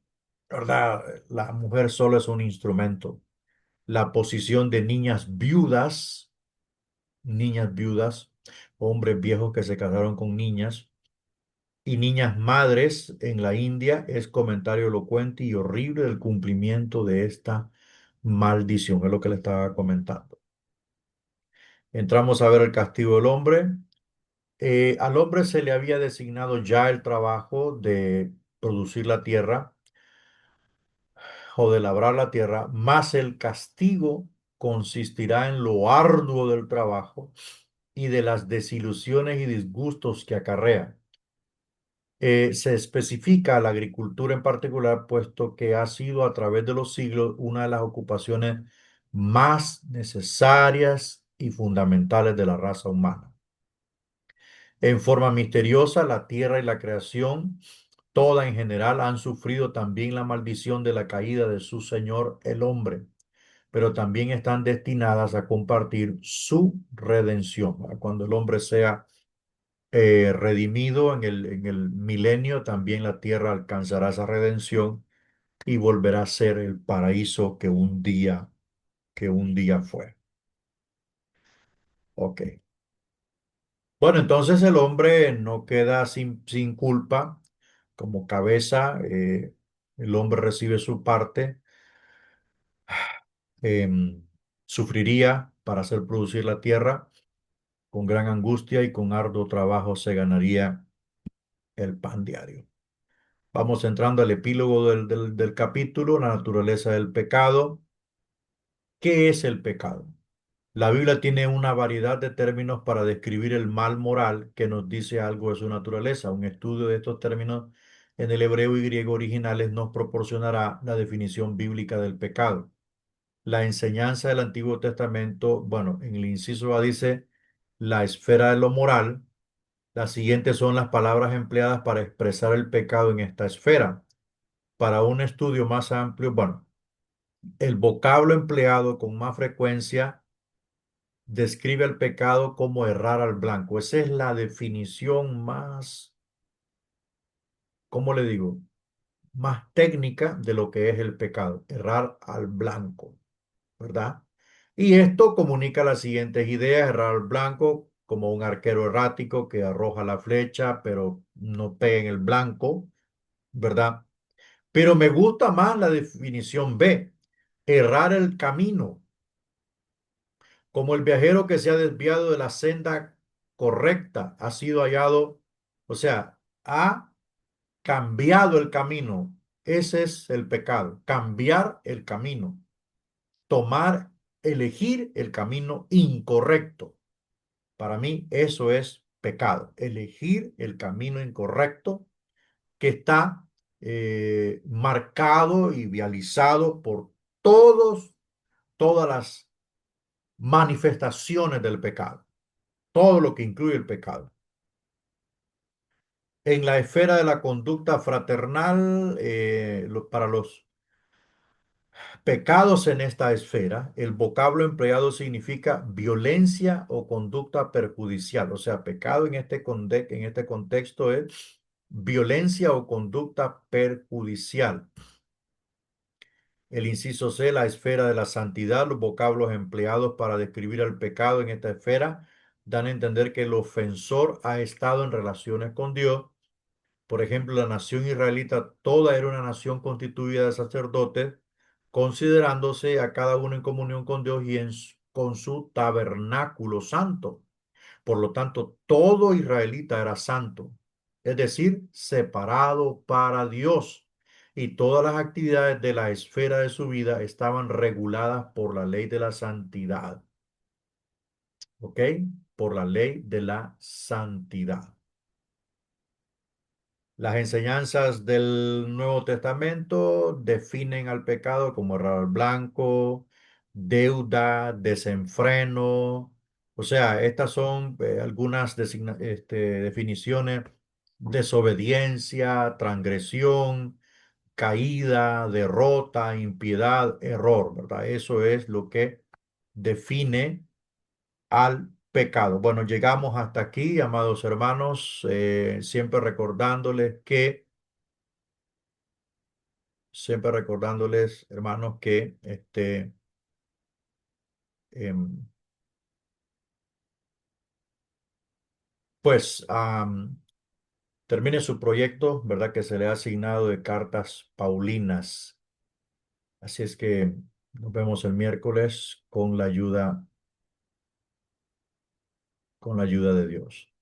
¿verdad? La mujer solo es un instrumento. La posición de niñas viudas, hombres viejos que se casaron con niñas y niñas madres en la India es comentario elocuente y horrible del cumplimiento de esta maldición, es lo que le estaba comentando. Entramos a ver el castigo del hombre. Al hombre se le había designado ya el trabajo de producir la tierra o de labrar la tierra, más el castigo consistirá en lo arduo del trabajo y de las desilusiones y disgustos que acarrea. Se especifica la agricultura en particular, puesto que ha sido a través de los siglos una de las ocupaciones más necesarias y fundamentales de la raza humana. En forma misteriosa, la tierra y la creación, toda en general, han sufrido también la maldición de la caída de su Señor, el hombre, pero también están destinadas a compartir su redención. Cuando el hombre sea redimido en el milenio, también la tierra alcanzará esa redención y volverá a ser el paraíso que un día fue. Ok. Bueno, entonces el hombre no queda sin culpa como cabeza. El hombre recibe su parte, em, sufriría para hacer producir la tierra. Con gran angustia y con arduo trabajo se ganaría el pan diario. Vamos entrando al epílogo del capítulo, la naturaleza del pecado. ¿Qué es el pecado? La Biblia tiene una variedad de términos para describir el mal moral que nos dice algo de su naturaleza. Un estudio de estos términos en el hebreo y griego originales nos proporcionará la definición bíblica del pecado. La enseñanza del Antiguo Testamento, bueno, en el inciso A dice la esfera de lo moral. Las siguientes son las palabras empleadas para expresar el pecado en esta esfera. Para un estudio más amplio, bueno, el vocablo empleado con más frecuencia describe el pecado como errar al blanco. Esa es la definición más, ¿cómo le digo? Más técnica de lo que es el pecado, errar al blanco, ¿verdad? Y esto comunica las siguientes ideas: errar al blanco como un arquero errático que arroja la flecha, pero no pega en el blanco, ¿verdad? Pero me gusta más la definición B, errar el camino, como el viajero que se ha desviado de la senda correcta, ha sido hallado, o sea, ha cambiado el camino, Ese es el pecado, cambiar el camino, tomar, elegir el camino incorrecto. Para mí eso es pecado, elegir el camino incorrecto que está marcado y vializado por todas las manifestaciones del pecado, todo lo que incluye el pecado. En la esfera de la conducta fraternal, para los pecados en esta esfera, el vocablo empleado significa violencia o conducta perjudicial. O sea, pecado en este contexto es violencia o conducta perjudicial. El inciso C, la esfera de la santidad, los vocablos empleados para describir el pecado en esta esfera dan a entender que el ofensor ha estado en relaciones con Dios. Por ejemplo, la nación israelita toda era una nación constituida de sacerdotes, considerándose a cada uno en comunión con Dios y con su tabernáculo santo. Por lo tanto, todo israelita era santo, es decir, separado para Dios. Y todas las actividades de la esfera de su vida estaban reguladas por la ley de la santidad. ¿Ok? Por la ley de la santidad. Las enseñanzas del Nuevo Testamento definen al pecado como error blanco, deuda, desenfreno. O sea, estas son algunas definiciones: desobediencia, transgresión, caída, derrota, impiedad, error, ¿verdad? Eso es lo que define al pecado. Bueno, llegamos hasta aquí, amados hermanos, siempre recordándoles, hermanos, que em, pues termine su proyecto, ¿verdad? Que se le ha asignado de cartas paulinas. Así es que nos vemos el miércoles con la ayuda de Dios.